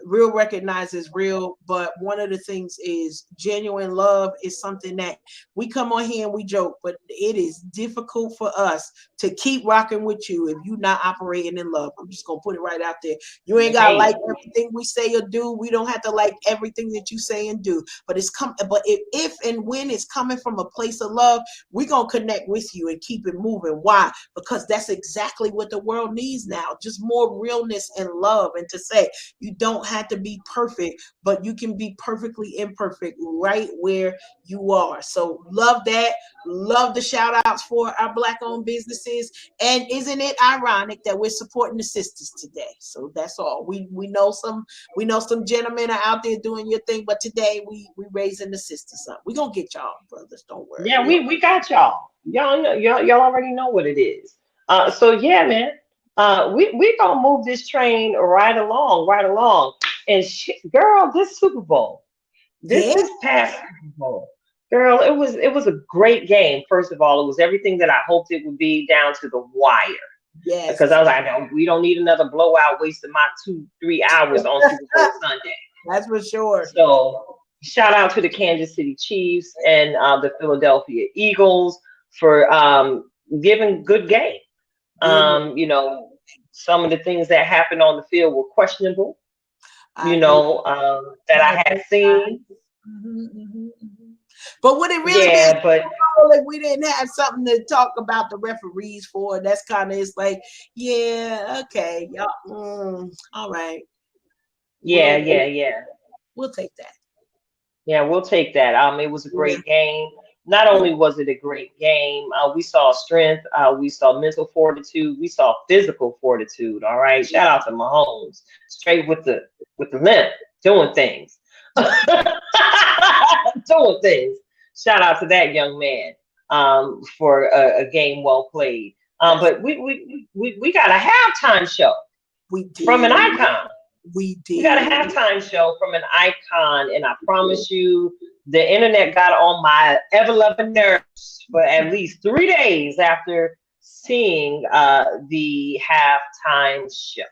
real recognizes real. But one of the things is genuine love is something that we come on here and we joke, but it is difficult for us to keep rocking with you if you're not operating in love. I'm just gonna put it right out there. You ain't gotta like everything we say or do. We don't have to like everything that you say and do. But if and when it's coming from a place of love, we're gonna connect with you and keep it moving. Why? Because that's exactly what the world needs now. Just more realness and love. And to say you don't have to be perfect, but you can be perfectly imperfect right where you are. So love that. Love the shout outs for our Black owned businesses. And isn't it ironic that we're supporting the sisters today? So that's all. We know some gentlemen are out there doing your thing, but today we raising the sisters up. We're gonna get y'all, brothers. Don't worry. Yeah, we got y'all. Y'all know, y'all already know what it is. So yeah, man. We gonna move this train right along, right along. And girl, this Super Bowl, this past Super Bowl, girl, it was a great game. First of all, it was everything that I hoped it would be, down to the wire. Yes. Because I was like, no, we don't need another blowout wasting my 2-3 hours on Super Bowl Sunday. That's for sure. So shout out to the Kansas City Chiefs and the Philadelphia Eagles for giving good game. You know, some of the things that happened on the field were questionable, that I had seen. But would it really be but if we didn't have something to talk about the referees for? That's kind of, it's like, yeah, okay, y'all, all right. Yeah. We'll take that. Yeah, we'll take that. It was a great game. Not only was it a great game, we saw strength, we saw mental fortitude, we saw physical fortitude. All right, shout out to Mahomes, straight with the limp, doing things, doing things. Shout out to that young man for a game well played. But we got a halftime show from an icon. We did. We got a halftime show from an icon, and I promise you, the internet got on my ever-loving nerves for at least 3 days after seeing the halftime show.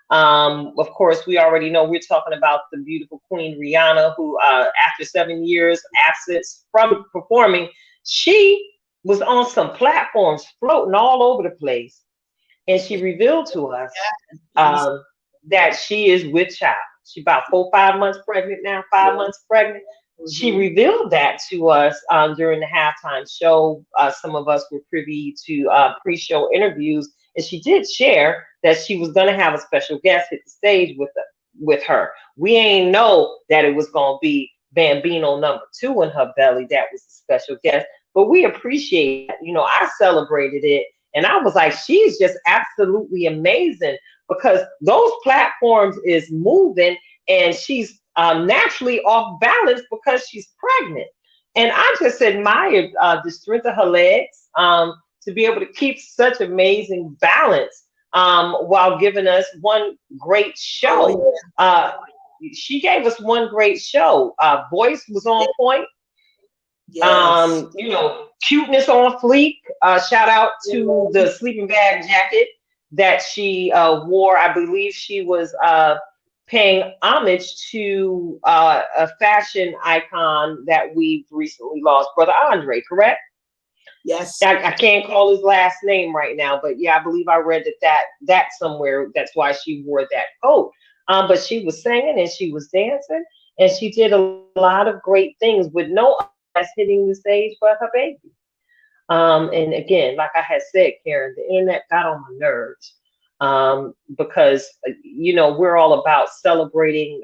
Of course, we already know we're talking about the beautiful Queen Rihanna, who, after 7 years absence from performing, she was on some platforms floating all over the place, and she revealed to us that she is with child. She's about 4-5 months pregnant now, 5 months pregnant. She revealed that to us during the halftime show. Some of us were privy to pre-show interviews, and she did share that she was going to have a special guest hit the stage with her. We ain't know that it was going to be Bambino #2 in her belly. That was the special guest, but we appreciate it. I celebrated it, and I was like, she's just absolutely amazing, because those platforms is moving, and she's naturally off balance because she's pregnant. And I just admired the strength of her legs to be able to keep such amazing balance while giving us one great show. She gave us one great show. Voice was on point. Yes. Cuteness on fleek. Shout out to the sleeping bag jacket that she wore. I believe she was paying homage to a fashion icon that we've recently lost, Brother Andre, correct? Yes. I can't call his last name right now, but yeah, I believe I read that somewhere. That's why she wore that coat. But she was singing and she was dancing, and she did a lot of great things with no eyes hitting the stage but her baby. And again, like I had said, Karen, the internet got on my nerves because we're all about celebrating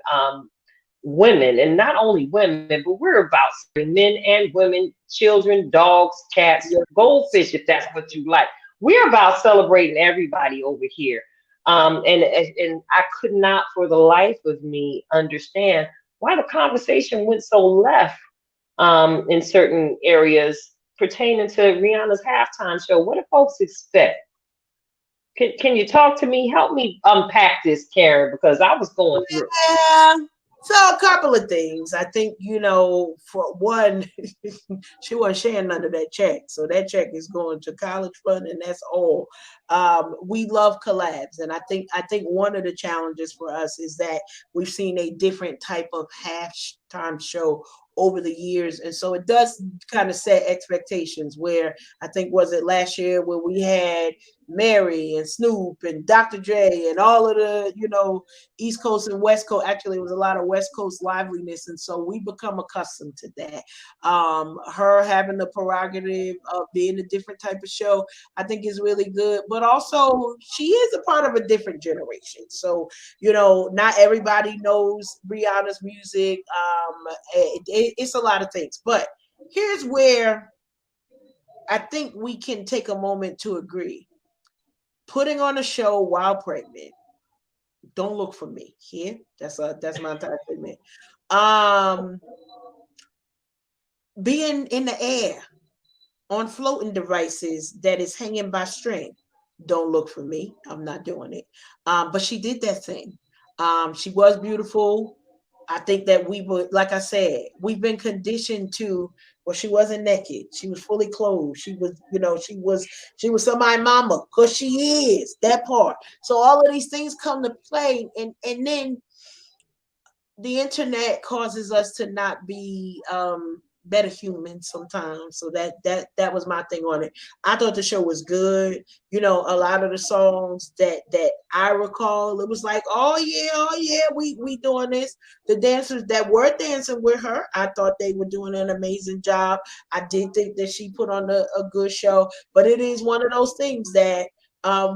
women, and not only women, but we're about men and women, children, dogs, cats, goldfish, if that's what you like. We're about celebrating everybody over here. And I could not for the life of me understand why the conversation went so left in certain areas pertaining to Rihanna's halftime show. What do folks expect? Can you talk to me? Help me unpack this, Karen, because I was going through. Yeah. So a couple of things. I think, for one, she wasn't sharing none of that check. So that check is going to college fund, and that's all. We love collabs. And I think one of the challenges for us is that we've seen a different type of halftime show over the years. And so it does kind of set expectations where I think, was it last year where we had Mary and Snoop and Dr. J and all of the, East Coast and West Coast. Actually, it was a lot of West Coast liveliness. And so we become accustomed to that. Her having the prerogative of being a different type of show, I think is really good. But also, she is a part of a different generation. So, not everybody knows Rihanna's music. It's a lot of things. But here's where I think we can take a moment to agree. Putting on a show while pregnant, don't look for me here. That's my entire statement. Being in the air on floating devices that is hanging by string, don't look for me. I'm not doing it. But she did that thing. She was beautiful. I think that we would, like I said, we've been conditioned to, well, she wasn't naked. She was fully clothed. She was, she was somebody's mama, because she is that part. So all of these things come to play. And then the internet causes us to not be better humans sometimes. So that was my thing on it. I thought the show was good. A lot of the songs that I recall, it was like, oh yeah, we doing this. The dancers that were dancing with her, I thought they were doing an amazing job. I did think that she put on a good show, but it is one of those things that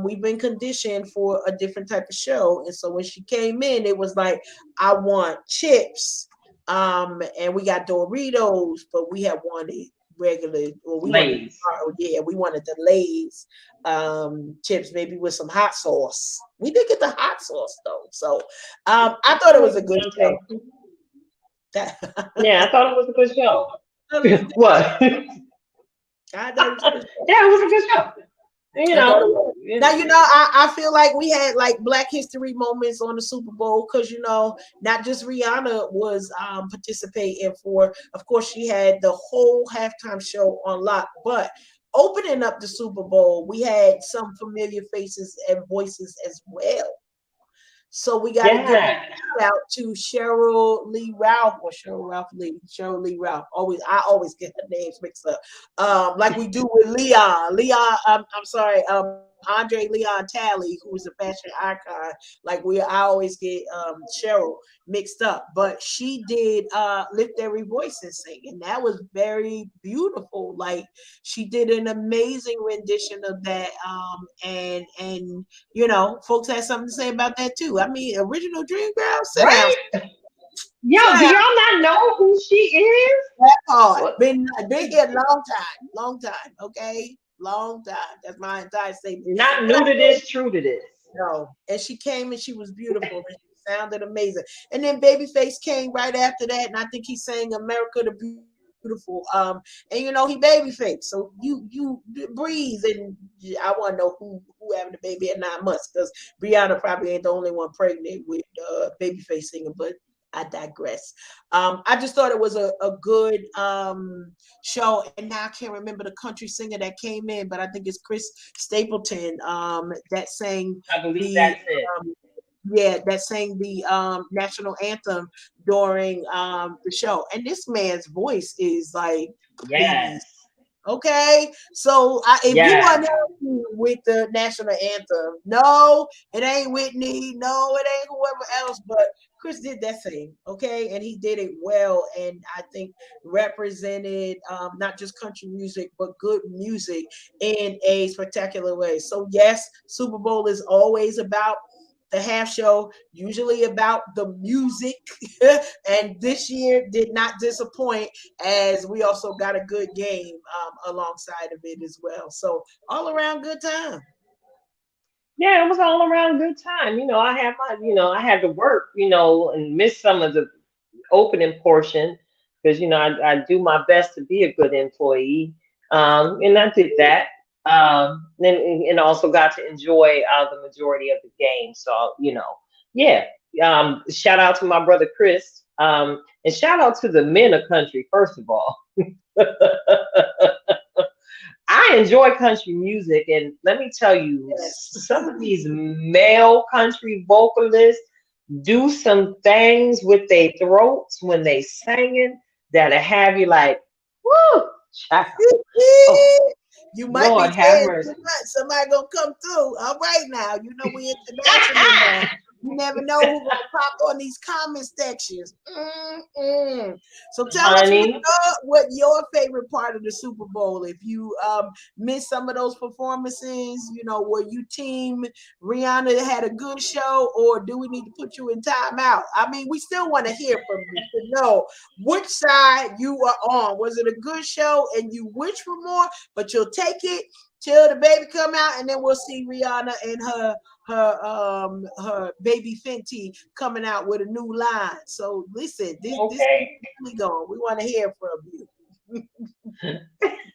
we've been conditioned for a different type of show. And so when she came in, it was like, I want chips. And we got Doritos, but we have wanted regular, or we Lay's. we wanted the Lay's chips, maybe with some hot sauce. We did get the hot sauce though. So I thought it was a good show. Yeah, I thought it was a good show. What? I thought it was a good show. Yeah, it was a good show. Now, I feel like we had like Black History moments on the Super Bowl, because not just Rihanna was participating for. Of course, she had the whole halftime show on lock, but opening up the Super Bowl, we had some familiar faces and voices as well. So we got to give a shout out to Cheryl Lee Ralph. I always get her names mixed up. Like we do with Leon. I'm sorry. Andre Leon Talley, who is a fashion icon. Like I always get Cheryl mixed up, but she did Lift Every Voice and Sing, and that was very beautiful. Like she did an amazing rendition of that, and folks had something to say about that too. I mean, original Dream Girl, right? Yo, do y'all not know who she is? That part. Been here a long time. Okay. Long time. That's my entire statement. Not new to this, true to this. No. And she came and she was beautiful and she sounded amazing. And then Babyface came right after that, and I think he sang America the Beautiful. And he Babyface. So you breathe, and I want to know who having the baby at 9 months, because Brianna probably ain't the only one pregnant with Babyface singing, but I digress. I just thought it was a good show, and now I can't remember the country singer that came in, but I think it's Chris Stapleton that sang. I believe that's it. That sang the national anthem during the show, and this man's voice is like, yes. Okay, so if you want to help me with the national anthem, no, it ain't Whitney, no, it ain't whoever else, but Chris did that thing, okay, and he did it well, and I think represented not just country music, but good music in a spectacular way. So yes, Super Bowl is always about the half show, usually about the music, and this year did not disappoint, as we also got a good game alongside of it as well. So all around good time. Yeah, it was all around good time. I had I had to work, and miss some of the opening portion, because I do my best to be a good employee, and I did that. And also got to enjoy the majority of the game. So yeah, Shout out to my brother Chris. And shout out to the men of country, first of all. I enjoy country music, and let me tell you, Yes. some of these male country vocalists do some things with their throats when they singing that'll have you like, whoo, child. Oh, You might be Lord have saying mercy. too much. Somebody gonna come through. All right now, you know we international now. You never know who's gonna pop on these comment sections. So tell us Honey, what your favorite part of the Super Bowl. If you missed some of those performances, you know, were you team Rihanna had a good show, or do we need to put you in timeout? I mean, we still want to hear from you to know which side you are on. Was it a good show and you wish for more, but you'll take it till the baby come out, and then we'll see Rihanna and her baby Fenty coming out with a new line. So listen, this okay. we going. We want to hear from you.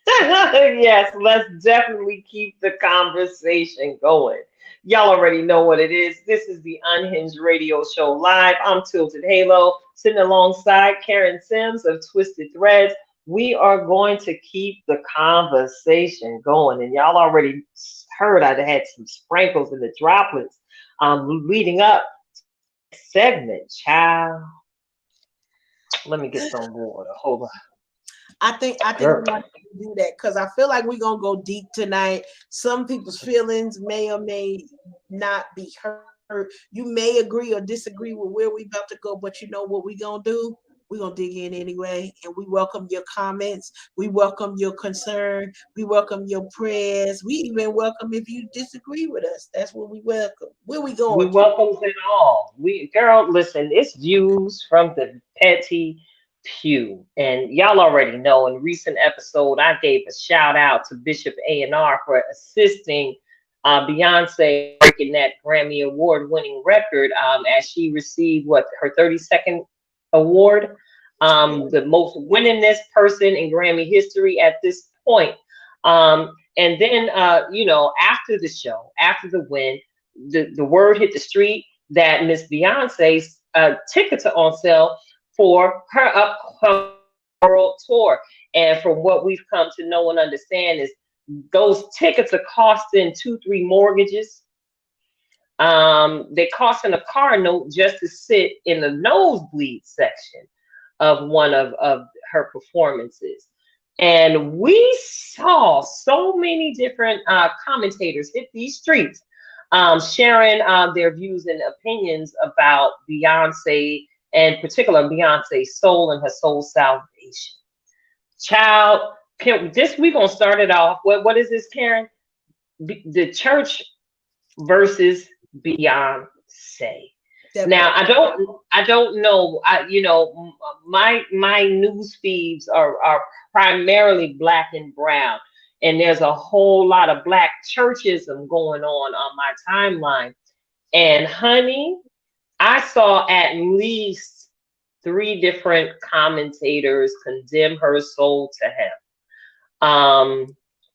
Yes, let's definitely keep the conversation going. Y'all already know what it is. This is the Unhinged Radio Show live. I'm Tilted Halo, sitting alongside Karen Sims of Twisted Threads. We are going to keep the conversation going, and y'all already heard I had some sprinkles in the droplets leading up segment. Child, let me get some water. Hold on. I think we want to do that because I feel like we're gonna go deep tonight. Some people's feelings may or may not be hurt. You may agree or disagree with where we about to go, but you know what we're gonna do? We're gonna dig in anyway, and we welcome your comments, we welcome your concern, we welcome your prayers, we even welcome if you disagree with us. That's what we welcome. Where we We going? welcome it all. Girl, listen, it's views from the petty pew. And y'all already know in recent episode, I gave a shout out to Bishop A&R for assisting Beyonce breaking that Grammy Award winning record as she received her 32nd award, the most winningest person in Grammy history at this point. And then, after the show, after the win, the word hit the street that Miss Beyonce's tickets are on sale for her upcoming world tour. And from what we've come to know and understand is those tickets are costing 2-3 mortgages. They're costing a car note just to sit in the nosebleed section of one of her performances. And we saw so many different commentators hit these streets, sharing their views and opinions about Beyonce, and particular Beyonce's soul and her soul salvation. Child, we're gonna start it off. What is this, Karen? The church versus Beyonce. Definitely. Now I don't know. My news feeds are primarily black and brown, and there's a whole lot of black churchism going on my timeline. And honey, I saw at least 3 different commentators condemn her soul to hell,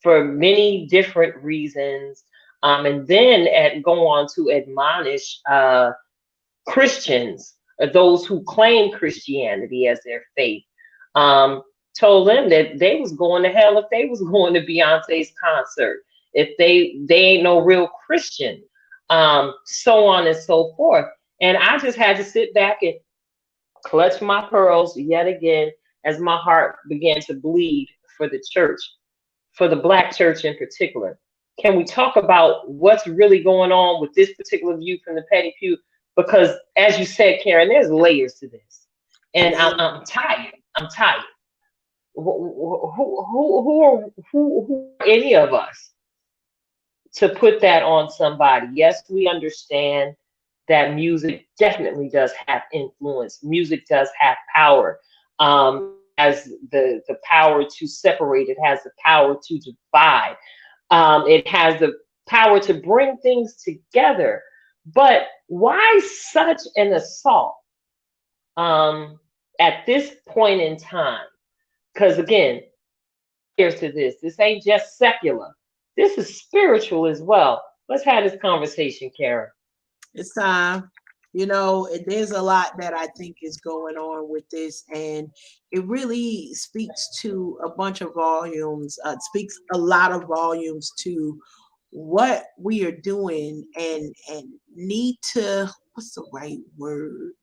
for many different reasons, and then go on to admonish Christians, or those who claim Christianity as their faith, told them that they was going to hell if they was going to Beyonce's concert, if they ain't no real Christian, so on and so forth. And I just had to sit back and clutch my pearls yet again as my heart began to bleed for the church, for the Black church in particular. Can we talk about what's really going on with this particular view from the petty pew? Because as you said, Karen, there's layers to this. And I'm tired. I'm tired. Who are any of us to put that on somebody? Yes, we understand that music definitely does have influence. Music does have power. Has the power to separate. It has the power to divide. It has the power to bring things together. But why such an assault at this point in time? Because again, here's to this. This ain't just secular. This is spiritual as well. Let's have this conversation, Karen. It's time. You know, there's a lot that I think is going on with this, and it really speaks to a bunch of volumes. Speaks a lot of volumes to what we are doing, and need to, what's the right word,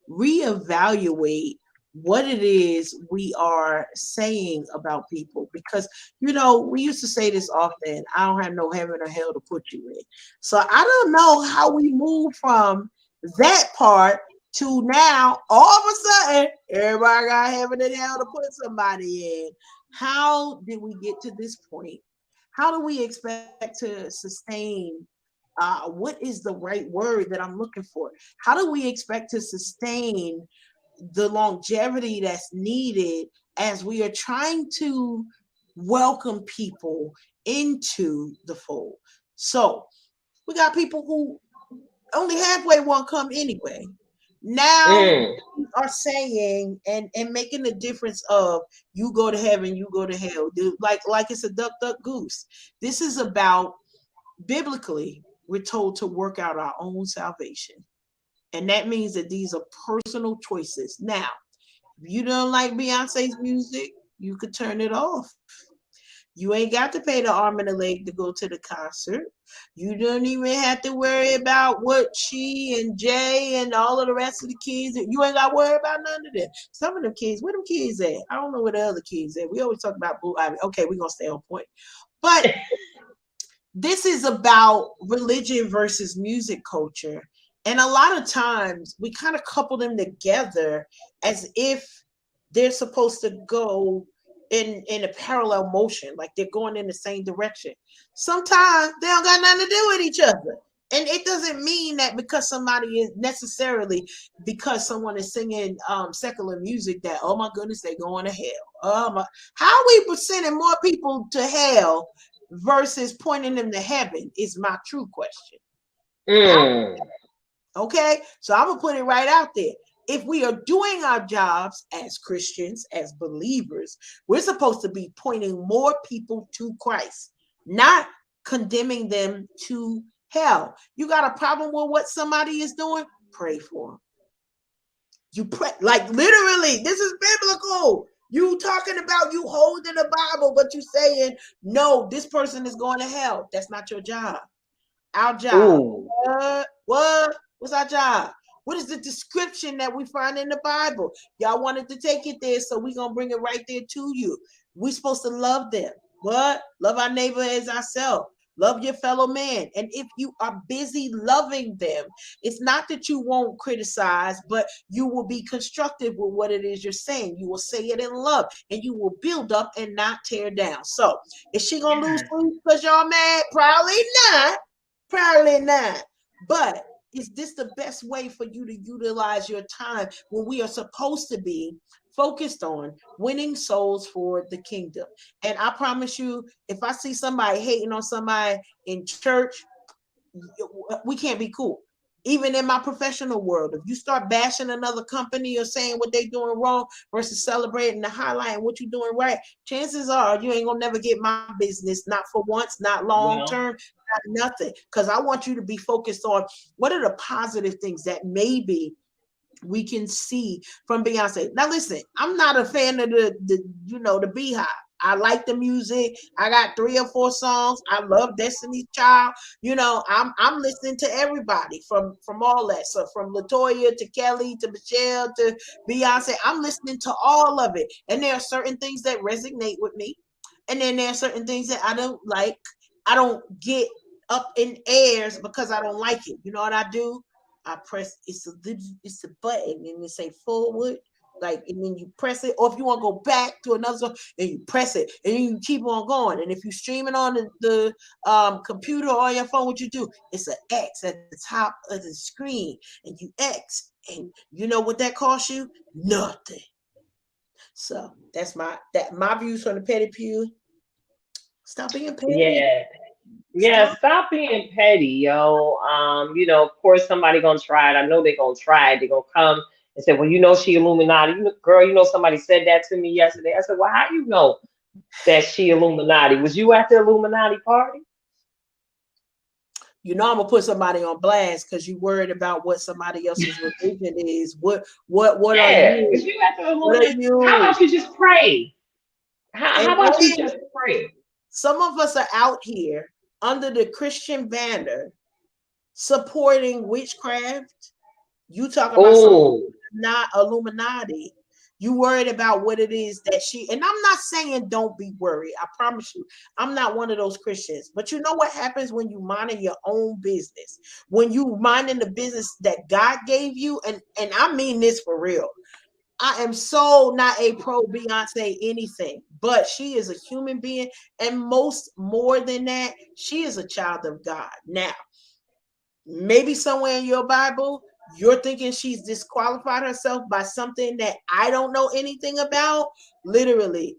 reevaluate what it is we are saying about people, because we used to say this often: I don't have no heaven or hell to put you in. So I don't know how we move from that part to now all of a sudden everybody got heaven and hell to put somebody in. How did we get to this point? How do we expect to sustain, what is the right word that I'm looking for? How do we expect to sustain the longevity that's needed as we are trying to welcome people into the fold? So we got people who only halfway won't come anyway. Now we are saying and making the difference of, you go to heaven, you go to hell. Like it's a duck duck goose. This is about, biblically, we're told to work out our own salvation. And that means that these are personal choices. Now, if you don't like Beyonce's music, you could turn it off. You ain't got to pay the arm and a leg to go to the concert. You don't even have to worry about what she and Jay and all of the rest of the kids. You ain't got to worry about none of that. Some of them kids, where them kids at? I don't know where the other kids at. We always talk about Blue Ivy. Okay, we're going to stay on point. But this is about religion versus music culture. And a lot of times we kind of couple them together as if they're supposed to go in a parallel motion, like they're going in the same direction. Sometimes they don't got nothing to do with each other. And it doesn't mean that because somebody is necessarily, because someone is singing secular music, that, oh my goodness, they're going to hell. How are we sending more people to hell versus pointing them to heaven is my true question. Okay, so I'm gonna put it right out there. If we are doing our jobs as Christians, as believers, we're supposed to be pointing more people to Christ, not condemning them to hell. You got a problem with what somebody is doing? Pray for them. You pray, like literally, this is biblical. You talking about you holding the Bible, but you saying, no, this person is going to hell. That's not your job. Our job. What? What's our job? What is the description that we find in the Bible? Y'all wanted to take it there, so we're going to bring it right there to you. We're supposed to love them. What? Love our neighbor as ourselves. Love your fellow man. And if you are busy loving them, it's not that you won't criticize, but you will be constructive with what it is you're saying. You will say it in love, and you will build up and not tear down. So is she going to lose sleep because y'all mad? Probably not. Probably not. But is this the best way for you to utilize your time when we are supposed to be focused on winning souls for the kingdom? And I promise you, if I see somebody hating on somebody in church, we can't be cool. Even in my professional world, if you start bashing another company or saying what they're doing wrong versus celebrating the highlight and what you're doing right, chances are you ain't gonna never get my business, not for once, not long term, not nothing. Because I want you to be focused on what are the positive things that maybe we can see from Beyonce. Now listen, I'm not a fan of the Beehive. I like the music. I got 3 or 4 songs. I love Destiny's Child. I'm listening to everybody from all that. So from LaToya to Kelly to Michelle to Beyonce, I'm listening to all of it. And there are certain things that resonate with me. And then there are certain things that I don't like. I don't get up in airs because I don't like it. You know what I do? I press, it's a button and it say forward. And then you press it, or if you want to go back to another song, and you press it, and you keep on going. And if you stream it on the computer or on your phone, what you do? It's an X at the top of the screen, and you X, and you know what that costs you? Nothing. So that's my views on the petty pew. Stop being petty. Yeah, stop being petty, yo. Of course somebody gonna try it. I know they're gonna try it. They're gonna come and say, well, she Illuminati. Girl, somebody said that to me yesterday. I said, well, how you know that she Illuminati? Was you at the Illuminati party? I'm gonna put somebody on blast because you worried about what somebody else's religion is. What are Yeah, you? because you have to What are illuminate. How you? about you just pray? How And about you just pray? some of us are out here under the Christian banner supporting witchcraft. You talk about some Oh, not Illuminati. You worried about what it is that she, and I'm not saying don't be worried. I promise you, I'm not one of those Christians. But you know what happens when you mind your own business? When you minding the business that God gave you, and I mean this for real. I am so not a pro Beyonce anything, but she is a human being, and more than that, she is a child of God. Now, maybe somewhere in your Bible, you're thinking she's disqualified herself by something that I don't know anything about. Literally,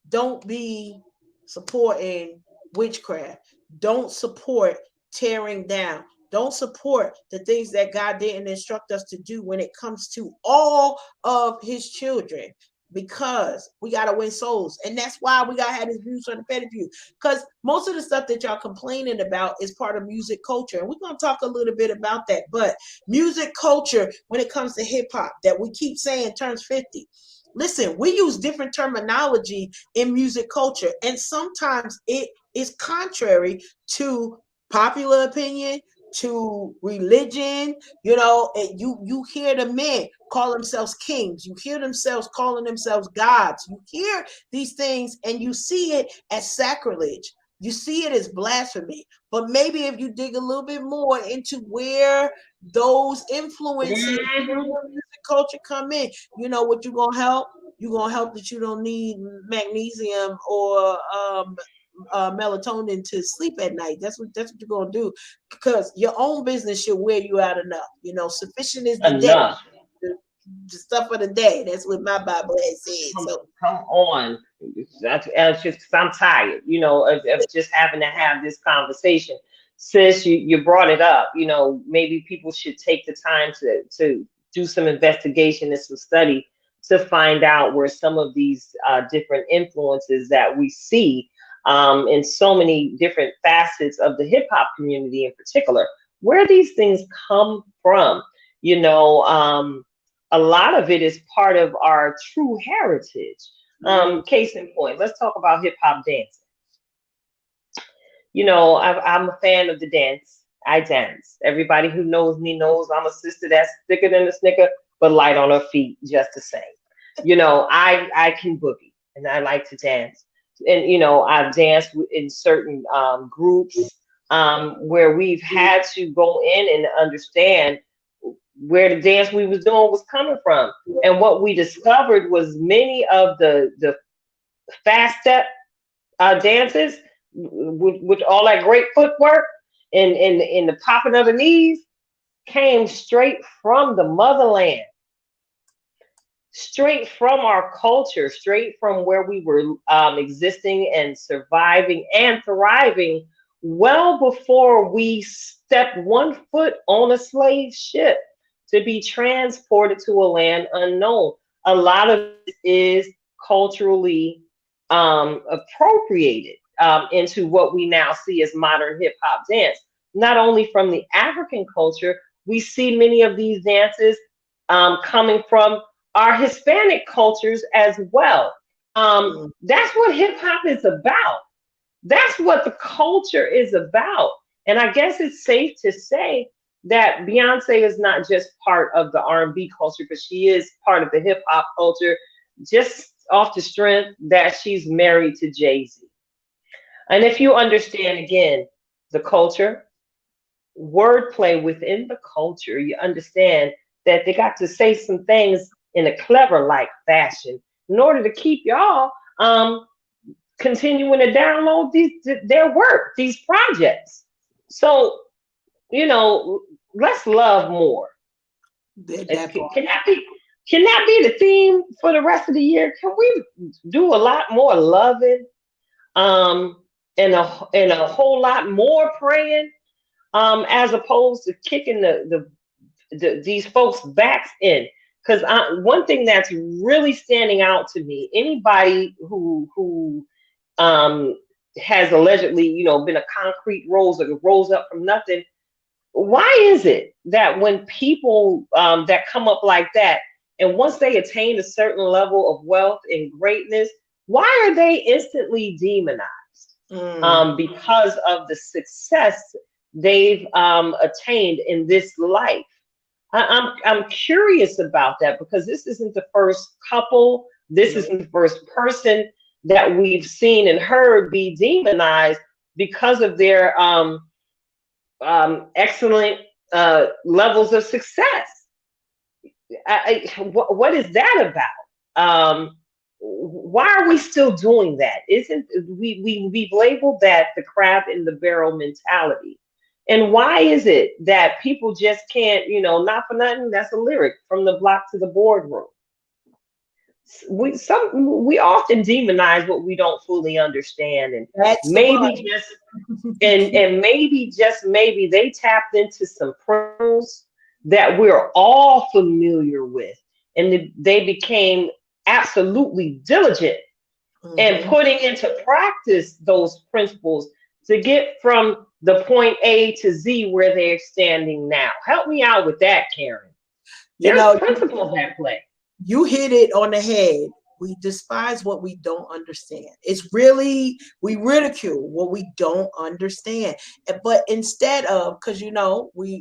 don't be supporting witchcraft. Don't support tearing down. Don't support the things that God didn't instruct us to do when it comes to all of his children, because we got to win souls. And that's why we got to have this views on the petty view, because most of the stuff that y'all complaining about is part of music culture. And we're going to talk a little bit about that. But music culture, when it comes to hip hop, that we keep saying turns 50. Listen, we use different terminology in music culture, and sometimes it is contrary to popular opinion, to religion. And you hear the men call themselves kings, you hear themselves calling themselves gods, you hear these things and you see it as sacrilege, you see it as blasphemy. But maybe if you dig a little bit more into where those influences in music culture come in, you know what you're gonna help? You're gonna help that you don't need magnesium or melatonin to sleep at night. That's what you're gonna do, because your own business should wear you out enough. Sufficient is the day. enough. The stuff of the day. That's what my Bible has said. So Come on. That's just 'cause I'm tired, of just having to have this conversation. Sis, you brought it up. Maybe people should take the time to do some investigation and some study to find out where some of these different influences that we see in so many different facets of the hip hop community in particular, where these things come from. A lot of it is part of our true heritage. Case in point, let's talk about hip hop dancing. I'm a fan of the dance. I dance. Everybody who knows me knows I'm a sister that's thicker than a snicker, but light on her feet just the same. I can boogie and I like to dance. And, I've danced in certain groups where we've had to go in and understand where the dance we was doing was coming from. And what we discovered was many of the fast step dances with all that great footwork and the popping of the knees came straight from the motherland, straight from our culture, straight from where we were existing and surviving and thriving well before we stepped one foot on a slave ship to be transported to a land unknown. A lot of it is culturally appropriated into what we now see as modern hip hop dance. Not only from the African culture, we see many of these dances coming from our Hispanic cultures as well. That's what hip hop is about. That's what the culture is about. And I guess it's safe to say that Beyonce is not just part of the R&B culture, but she is part of the hip hop culture, just off the strength that she's married to Jay-Z. And if you understand, again, the culture, wordplay within the culture, you understand that they got to say some things in a clever like fashion in order to keep y'all continuing to download their work, these projects. So, let's love more. Can that be the theme for the rest of the year? Can we do a lot more loving, and a whole lot more praying, as opposed to kicking these folks' backs in? Because one thing that's really standing out to me, anybody who has allegedly, been a concrete rose that rose up from nothing. Why is it that when people that come up like that, and once they attain a certain level of wealth and greatness, why are they instantly demonized? Because of the success they've attained in this life. I'm curious about that, because this isn't the first couple, this isn't the first person that we've seen and heard be demonized because of their excellent levels of success. What is that about? Why are we still doing that? Isn't we've labeled that the crab in the barrel mentality? And why is it that people just can't, not for nothing? That's a lyric, from the block to the boardroom. We often demonize what we don't fully understand, and maybe just maybe they tapped into some principles that we're all familiar with, and they became absolutely diligent and putting into practice those principles to get from the point A to Z where they're standing now. Help me out with that, Karen. There's principles at play. You hit it on the head. We despise what we don't understand. It's really, we ridicule what we don't understand. But instead of, because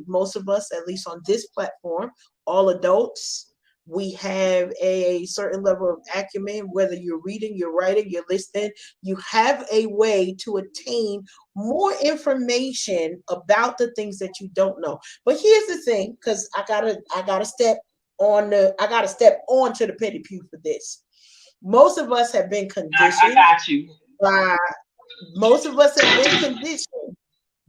most of us, at least on this platform, all adults, we have a certain level of acumen, whether you're reading, you're writing, you're listening, you have a way to attain more information about the things that you don't know. But here's the thing, because I gotta step onto the petty pew for this. Most of us have been conditioned. I got you. Most of us have been conditioned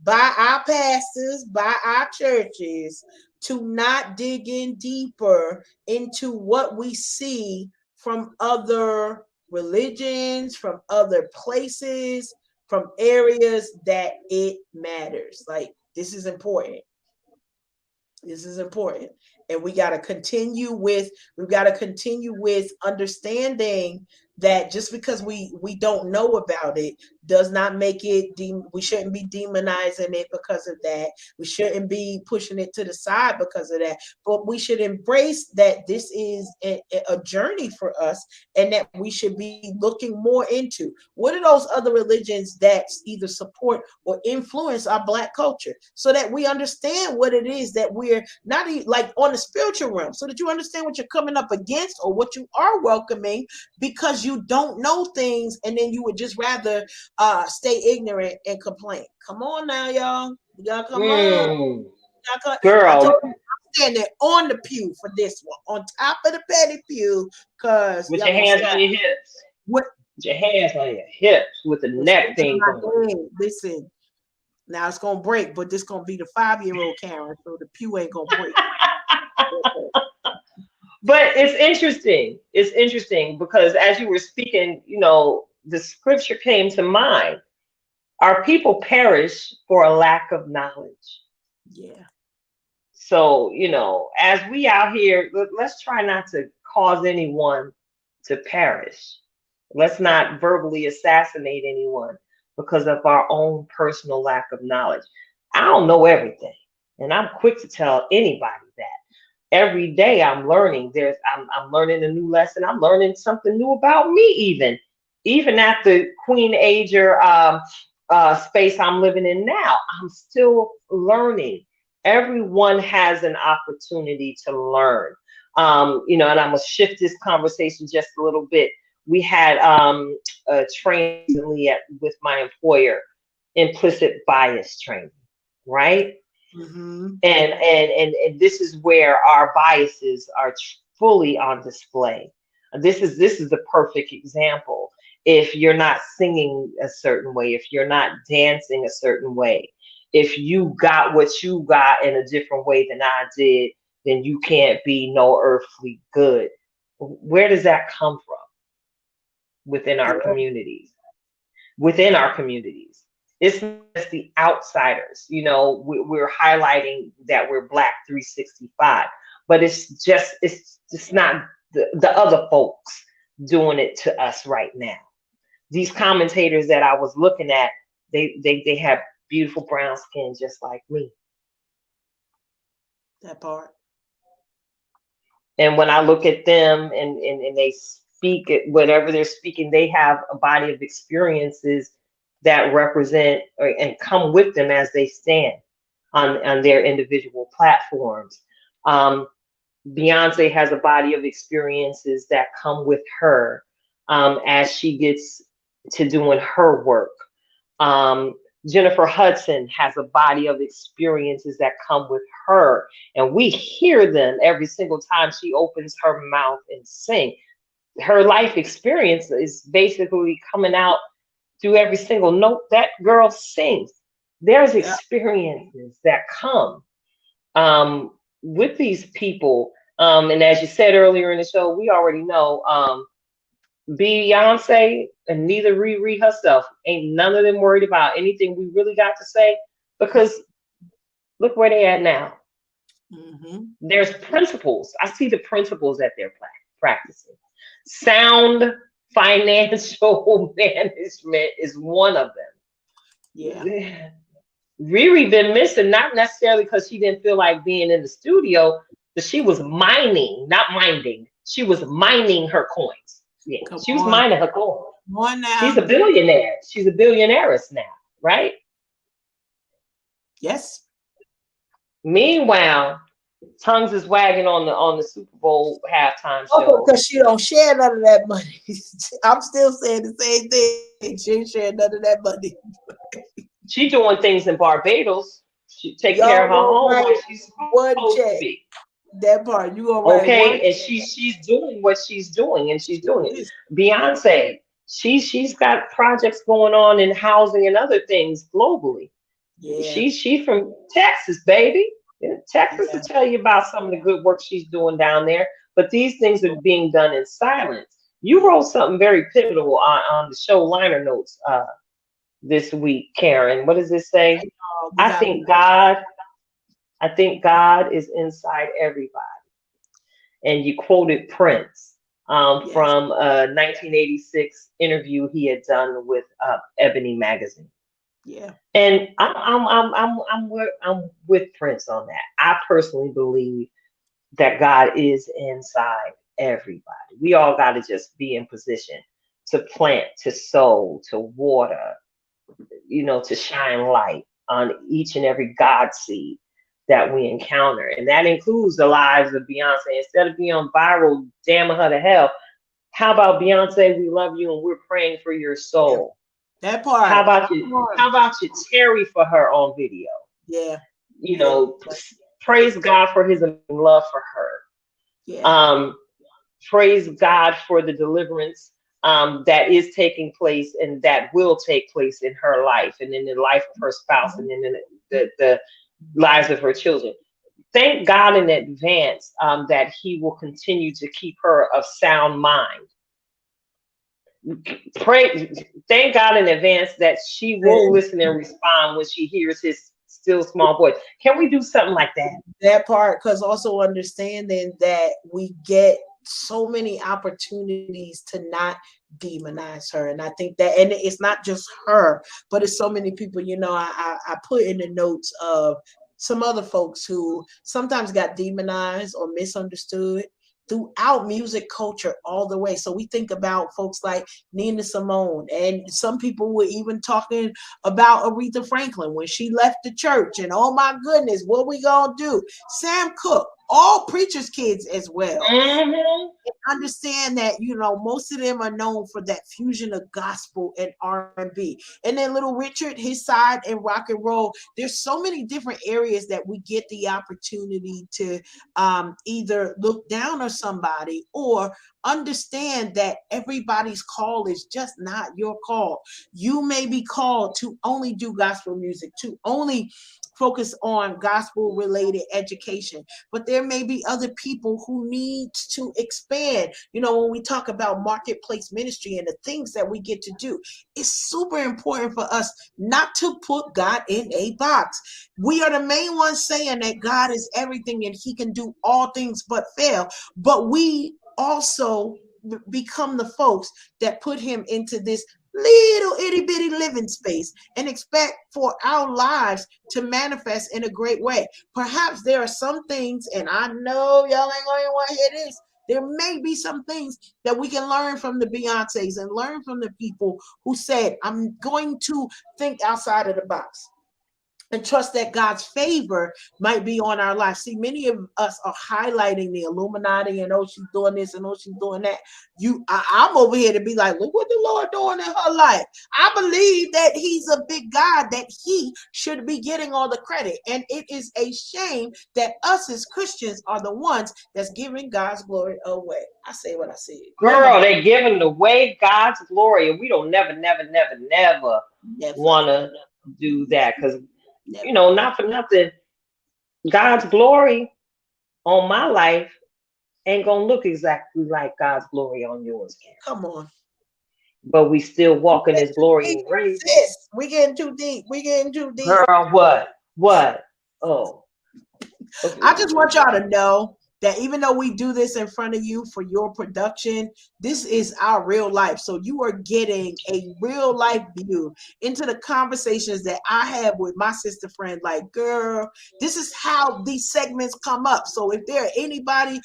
by our pastors, by our churches, to not dig in deeper into what we see from other religions, from other places, from areas that it matters. Like, this is important. This is important. And we got to continue with understanding that just because we don't know about it does not make it, we shouldn't be demonizing it because of that. We shouldn't be pushing it to the side because of that. But we should embrace that this is a journey for us, and that we should be looking more into what are those other religions that either support or influence our Black culture, so that we understand what it is that we're not like on the spiritual realm, so that you understand what you're coming up against or what you are welcoming, because you don't know things, and then you would just rather stay ignorant and complain. Come on now, y'all. You gotta come on. Girl. I told you, I'm standing on the pew for this one, on top of the petty pew, because with your hands on your hips. With your hands on your hips with the neck thing going. Listen, now it's gonna break, but this gonna be the 5-year-old Karen, so the pew ain't gonna break. But it's interesting. It's interesting because as you were speaking, the scripture came to mind. Our people perish for a lack of knowledge. Yeah. So, as we out here, let's try not to cause anyone to perish. Let's not verbally assassinate anyone because of our own personal lack of knowledge. I don't know everything, and I'm quick to tell anybody that. Every day I'm learning. I'm learning a new lesson. I'm learning something new about me, even at the Queen Ager space I'm living in now. I'm still learning. Everyone has an opportunity to learn. And I'm gonna shift this conversation just a little bit. We had a training recently with my employer, implicit bias training, right? Mm-hmm. And this is where our biases are fully on display. This is the perfect example. If you're not singing a certain way, if you're not dancing a certain way, if you got what you got in a different way than I did, then you can't be no earthly good. Where does that come from? Within our communities. It's just the outsiders. We're highlighting that we're Black 365, but it's just not the other folks doing it to us right now. these commentators that I was looking at, they have beautiful brown skin just like me. That part. And when I look at them and they speak at whatever they're speaking, they have a body of experiences that represent and come with them as they stand on their individual platforms. Beyonce has a body of experiences that come with her as she gets to doing her work. Jennifer Hudson has a body of experiences that come with her, and we hear them every single time she opens her mouth and sing. Her life experience is basically coming out through every single note that girl sings. There's experiences that come with these people. And as you said earlier in the show, we already know Beyonce and neither Riri herself ain't none of them worried about anything we really got to say, because look where they at now. Mm-hmm. There's principles. I see the principles that they're practicing. Sound financial management is one of them. Yeah. Riri been missing, not necessarily because she didn't feel like being in the studio, but she was mining, not minding. She was mining her coins. Yeah, she was mining her coins. Now. She's a billionaire. She's a billionairess now, right? Yes. Meanwhile, tongues is wagging on the Super Bowl halftime show. Because she don't share none of that money. I'm still saying the same thing. She ain't sharing none of that money. She doing things in Barbados. She take care of her home like she's supposed to be. That part, you gonna okay, and she's doing what she's doing, and she's doing it. Beyonce, she's got projects going on in housing and other things globally. Yeah, she from Texas, baby. Texas to tell you about some of the good work she's doing down there. But these things are being done in silence. You wrote something very pivotal on the show liner notes this week, Karen. What does it say? I think God is inside everybody. And you quoted Prince from a 1986 interview he had done with Ebony magazine. Yeah. And I'm with Prince on that. I personally believe that God is inside everybody. We all got to just be in position to plant, to sow, to water, to shine light on each and every God seed that we encounter. And that includes the lives of Beyonce. Instead of being on viral, damning her to hell, how about Beyonce, we love you and we're praying for your soul. That part. How about you Terry for her on video? Yeah. Praise God for his love for her. Yeah. Praise God for the deliverance that is taking place and that will take place in her life and in the life of her spouse and in the lives of her children. Thank God in advance that he will continue to keep her of sound mind. Thank God in advance that she will listen and respond when she hears his still small voice. Can we do something like that? That part, because also understanding that we get so many opportunities to not demonize her. And I think that, and it's not just her, but it's so many people, I put in the notes of some other folks who sometimes got demonized or misunderstood throughout music culture all the way. So we think about folks like Nina Simone, and some people were even talking about Aretha Franklin when she left the church, and oh my goodness, what we gonna do? Sam Cooke, all preachers' kids as well. Mm-hmm. Understand that, most of them are known for that fusion of gospel and R&B. And then Little Richard, his side and rock and roll. There's so many different areas that we get the opportunity to either look down on somebody or understand that everybody's call is just not your call. You may be called to only do gospel music, to only focus on gospel related education, but there may be other people who need to expand. When we talk about marketplace ministry and the things that we get to do, it's super important for us not to put God in a box. We are the main ones saying that God is everything and he can do all things but fail, but we also become the folks that put him into this little itty bitty living space and expect for our lives to manifest in a great way. Perhaps there are some things, and I know y'all ain't gonna want to hear this. There may be some things that we can learn from the Beyoncés and learn from the people who said, I'm going to think outside of the box and trust that God's favor might be on our lives. See, many of us are highlighting the Illuminati and oh, she's doing this and oh, she's doing that. I'm over here to be like, look what the Lord doing in her life. I believe that he's a big God, that he should be getting all the credit. And it is a shame that us as Christians are the ones that's giving God's glory away. I say what I said. Girl, they're giving away God's glory, and we don't never want to do that, because you know, not for nothing, God's glory on my life ain't gonna look exactly like God's glory on yours. Come on. But we still walk in his glory and grace. We getting too deep. We getting too deep. Girl, what? Oh. Okay. I just want y'all to know that even though we do this in front of you for your production, this is our real life. So you are getting a real life view into the conversations that I have with my sister friend. Like, girl, this is how these segments come up. So if there's anybody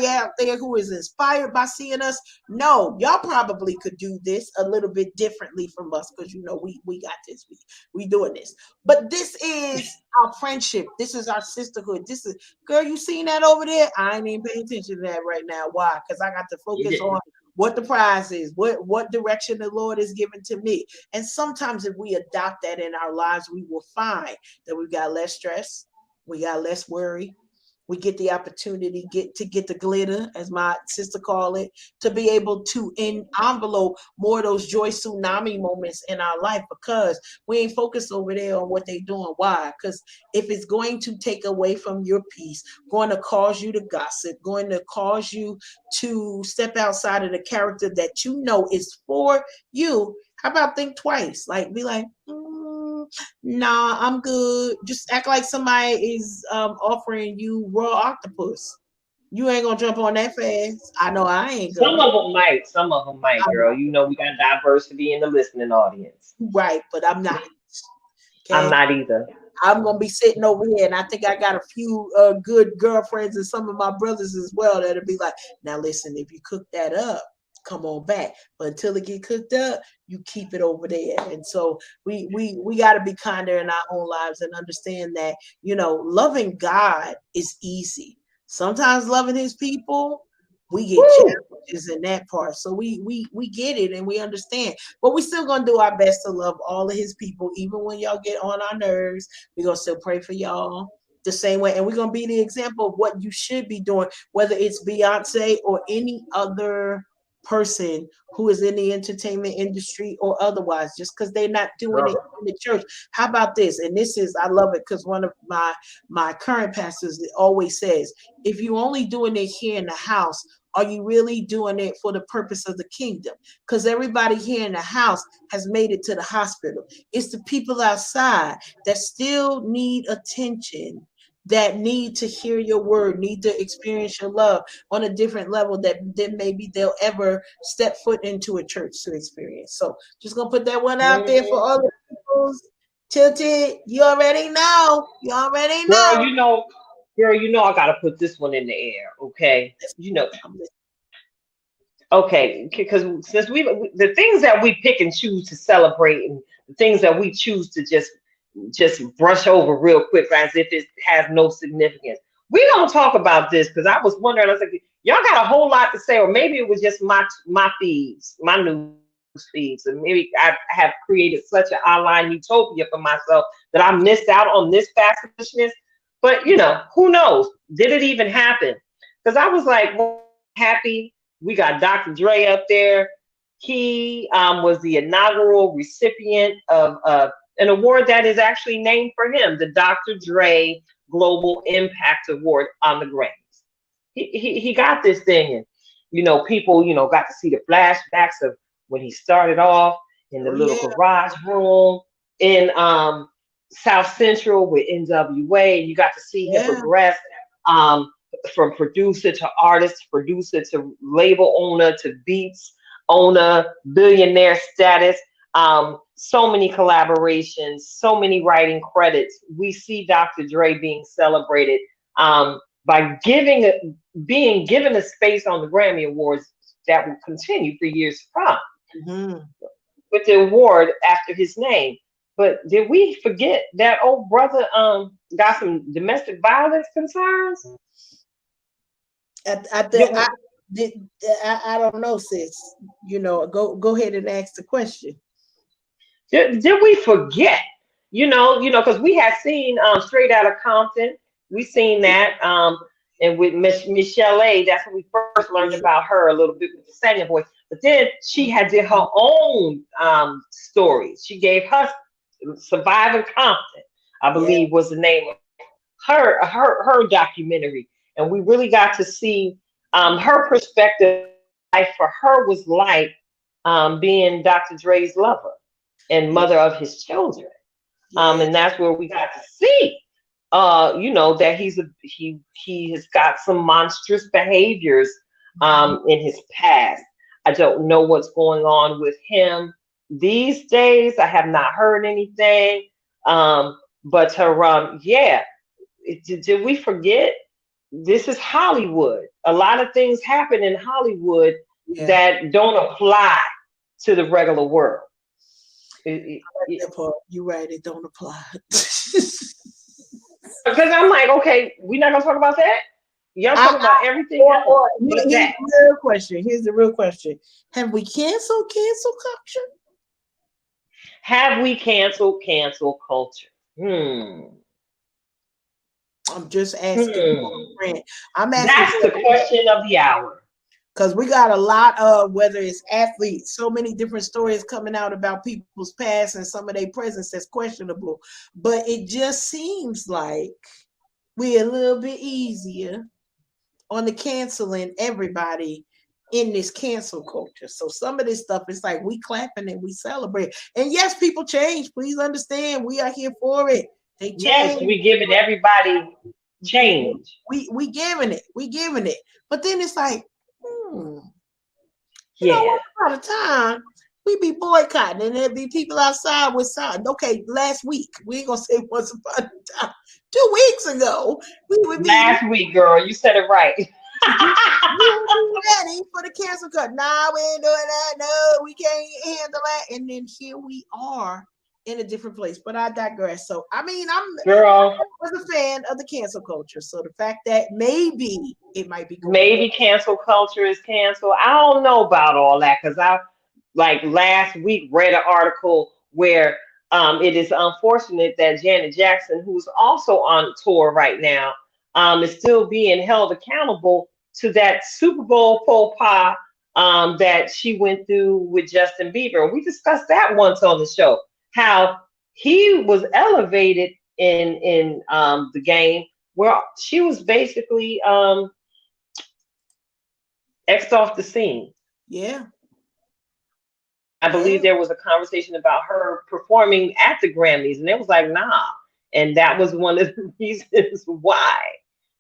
out there who is inspired by seeing us, no, y'all probably could do this a little bit differently from us, because you know we got this. We doing this. But this is our friendship. This is our sisterhood. This is, girl, you seen that over there? I ain't even paying attention to that right now. Why? Because I got to focus on what the prize is, what direction the Lord is giving to me. And sometimes if we adopt that in our lives, we will find that we got less stress, we got less worry. We get the opportunity to get the glitter, as my sister call it, to be able to envelope more of those joy tsunami moments in our life, because we ain't focused over there on what they doing. Why? Because if it's going to take away from your peace, going to cause you to gossip, going to cause you to step outside of the character that you know is for you, how about think twice? Like, be like, nah, I'm good. Just act like somebody is offering you raw octopus. You ain't gonna jump on that fast. I know I ain't gonna. Some of them might, girl. You know, we got diversity in the listening audience. Right, but I'm not. Okay? I'm not either. I'm gonna be sitting over here, and I think I got a few good girlfriends and some of my brothers as well that'll be like, now listen, if you cook that up, come on back. But until it get cooked up, you keep it over there. And so we got to be kinder in our own lives and understand that, you know, loving God is easy. Sometimes loving his people, we get challenges in that part. So we get it and we understand, but we still gonna do our best to love all of his people, even when y'all get on our nerves. We're gonna still pray for y'all the same way, and we're gonna be the example of what you should be doing, whether it's Beyonce or any other person who is in the entertainment industry or otherwise, just because they're not doing it in the church. How about this? And this is, I love it, because one of my current pastors always says, if you only doing it here in the house, are you really doing it for the purpose of the kingdom? Because everybody here in the house has made it to the hospital. It's the people outside that still need attention, that need to hear your word, need to experience your love on a different level that then maybe they'll ever step foot into a church to experience. So just gonna put that one out there for all the people. Tilted, you already know. Girl, you know I gotta put this one in the air, okay? You know. Okay, because since the things that we pick and choose to celebrate, and the things that we choose to just brush over real quick as if it has no significance. We don't talk about this, because I was wondering, I was like, y'all got a whole lot to say, or maybe it was just my feeds, my news feeds, and maybe I have created such an online utopia for myself that I missed out on this foolishness. But you know, who knows? Did it even happen? Because I was like, well, happy we got Dr. Dre up there. He was the inaugural recipient of an award that is actually named for him, the Dr. Dre Global Impact Award on the Grammys. He got this thing, and you know, people, you know, got to see the flashbacks of when he started off in the little garage room in South Central with NWA, and you got to see him progress from producer to artist, producer to label owner to beats, owner, billionaire status. So many collaborations, so many writing credits. We see Dr. Dre being celebrated by being given a space on the Grammy Awards that will continue for years to come Mhm. with the award after his name. But did we forget that old brother got some domestic violence concerns? Did we, I don't know, sis. Go ahead and ask the question. did we forget? Because we had seen Straight Outta Compton. We seen that, and with Michelle A. That's when we first learned about her a little bit with the singing voice. But then she had did her own stories. She gave her Surviving Compton, I Yeah. believe, was the name of her documentary, and we really got to see her perspective. Life for her was like being Dr. Dre's lover and Yeah. mother of his children. Yeah. And that's where we got to see, that he has got some monstrous behaviors in his past. I don't know what's going on with him these days. I have not heard anything. But yeah, did we forget? This is Hollywood. A lot of things happen in Hollywood Yeah. that don't apply to the regular world. That part. You're right. It don't apply. Because I'm like, okay, we're not gonna talk about that. Y'all talking about everything else but Here's that. the real question. Here's the real question. Have we canceled cancel culture? Have we canceled cancel culture? I'm just asking for a friend. I'm asking That's the question of the hour. because we got a lot of, whether it's athletes, so many different stories coming out about people's past and some of their presence that's questionable. But it just seems like we're a little bit easier on the canceling everybody in this cancel culture. So some of this stuff is like we clapping and we celebrate. And yes, people change. Please understand, we are here for it. They change. Yes, we giving everybody change. We giving it. But then it's like, you Yeah. know what? A lot of time we be boycotting, and there be people outside with signs. Okay, last week we ain't gonna say once upon a time. 2 weeks ago, we would be Last week, girl, you said it right. we would be ready for the cancel cut. Nah, we ain't doing that. No, we can't handle that. And then here we are in a different place. But I digress. So I mean, I was a fan of the cancel culture. So the fact that maybe it might be going maybe cancel culture is canceled. I don't know about all that because I like last week read an article where it is unfortunate that Janet Jackson, who's also on tour right now, is still being held accountable to that Super Bowl faux pas that she went through with Justin Bieber. We discussed that once on the show, how he was elevated in the game where she was basically X'd off the scene. Yeah. I believe there was a conversation about her performing at the Grammys, and it was like, nah. And that was one of the reasons why.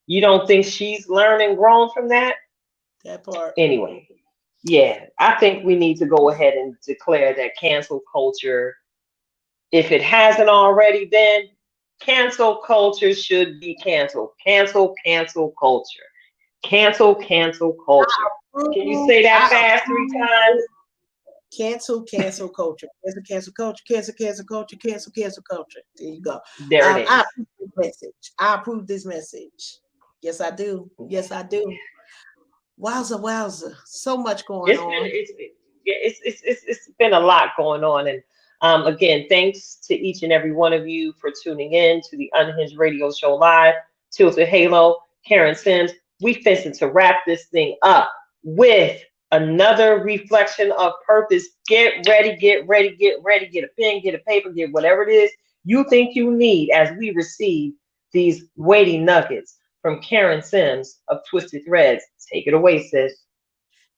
You don't think she's learned and grown from that? That part. Anyway, yeah, I think we need to go ahead and declare that cancel culture, if it hasn't already been, cancel culture should be canceled. Cancel culture. Cancel culture. Can you say that fast 3 times? Cancel culture. Cancel culture. Cancel culture. There you go. There it is. I approve this message. I approve this message. Yes, I do. Yes, I do. Wowza. So much going on. It's been a lot going on. And again, thanks to each and every one of you for tuning in to the Unhinged Radio Show Live. Tilted Halo, Karen Sims. We fixing to wrap this thing up with another reflection of purpose. Get ready. Get a pen, get a paper, get whatever it is you think you need as we receive these weighty nuggets from Karen Sims of Twisted Threads. Take it away, sis.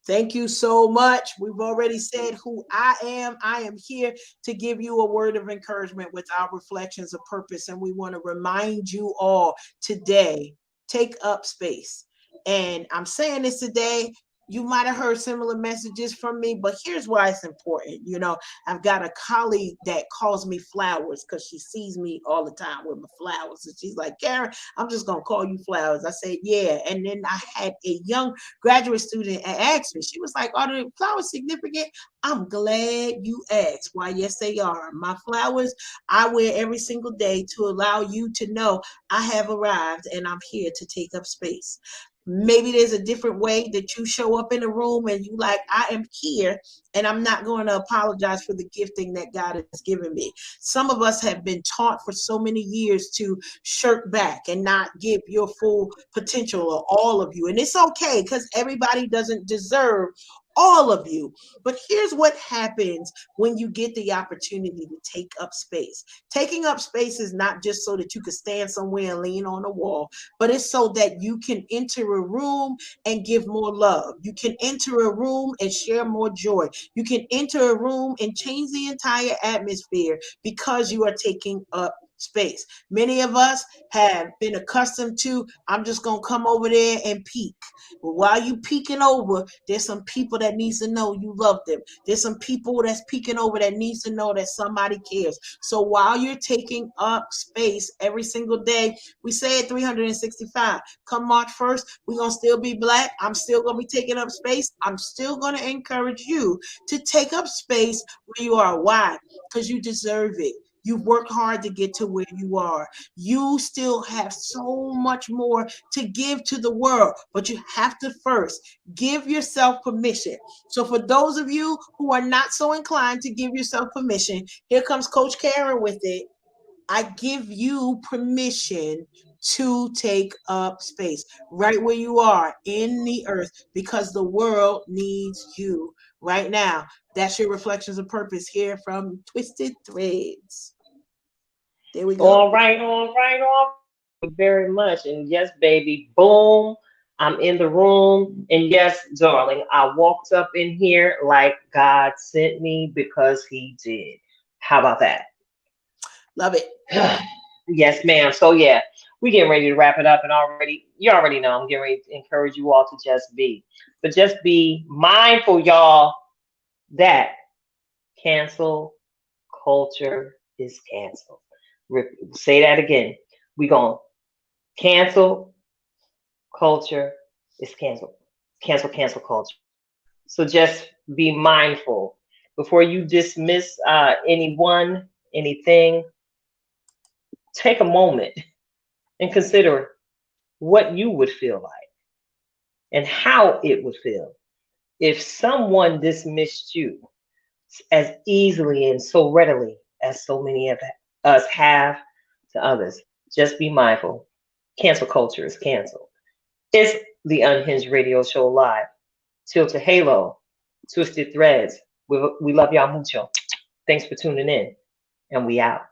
Thank you so much. We've already said who I am. I am here to give you a word of encouragement with our reflections of purpose. And we want to remind you all today, take up space. And I'm saying this today You might have heard similar messages from me, but here's why it's important. You know, I've got a colleague that calls me Flowers because she sees me all the time with my flowers. And she's like, Karen, I'm just going to call you Flowers. I said, yeah. And then I had a young graduate student ask me, she was like, are the flowers significant? I'm glad you asked. Why, yes, they are. My flowers I wear every single day to allow you to know I have arrived and I'm here to take up space. Maybe there's a different way that you show up in a room and you like, I am here and I'm not going to apologize for the gifting that God has given me. Some of us have been taught for so many years to shirk back and not give your full potential or all of you. And it's okay because everybody doesn't deserve all of you. But here's what happens when you get the opportunity to take up space. Taking up space is not just so that you can stand somewhere and lean on a wall, but it's so that you can enter a room and give more love. You can enter a room and share more joy. You can enter a room and change the entire atmosphere because you are taking up space. Many of us have been accustomed to, I'm just going to come over there and peek. But while you peeking over, there's some people that needs to know you love them. There's some people that's peeking over that needs to know that somebody cares. So while you're taking up space every single day, we say it 365. Come March 1st, we're going to still be Black. I'm still going to be taking up space. I'm still going to encourage you to take up space where you are. Why? Because you deserve it. You've worked hard to get to where you are. You still have so much more to give to the world, but you have to first give yourself permission. So for those of you who are not so inclined to give yourself permission, here comes Coach Karen with it. I give you permission to take up space right where you are in the earth because the world needs you right now. That's your Reflections of Purpose here from Twisted Threads. There we go. All right, all right, all right. Thank you very much. And yes, baby, boom, I'm in the room. And yes, darling, I walked up in here like God sent me because he did. How about that? Love it. Yes, ma'am. So yeah, we getting ready to wrap it up, and already you already know I'm getting ready to encourage you all to just be, but just be mindful, y'all, that cancel culture is canceled. Say that again. We gonna cancel culture is canceled. Cancel culture. So just be mindful before you dismiss anyone, anything. Take a moment and consider what you would feel like and how it would feel if someone dismissed you as easily and so readily as so many of us have to others. Just be mindful. Cancel culture is canceled. It's the Unhinged Radio Show live. Tilted Halo, Twisted Threads. We love y'all mucho. Thanks for tuning in, and we out.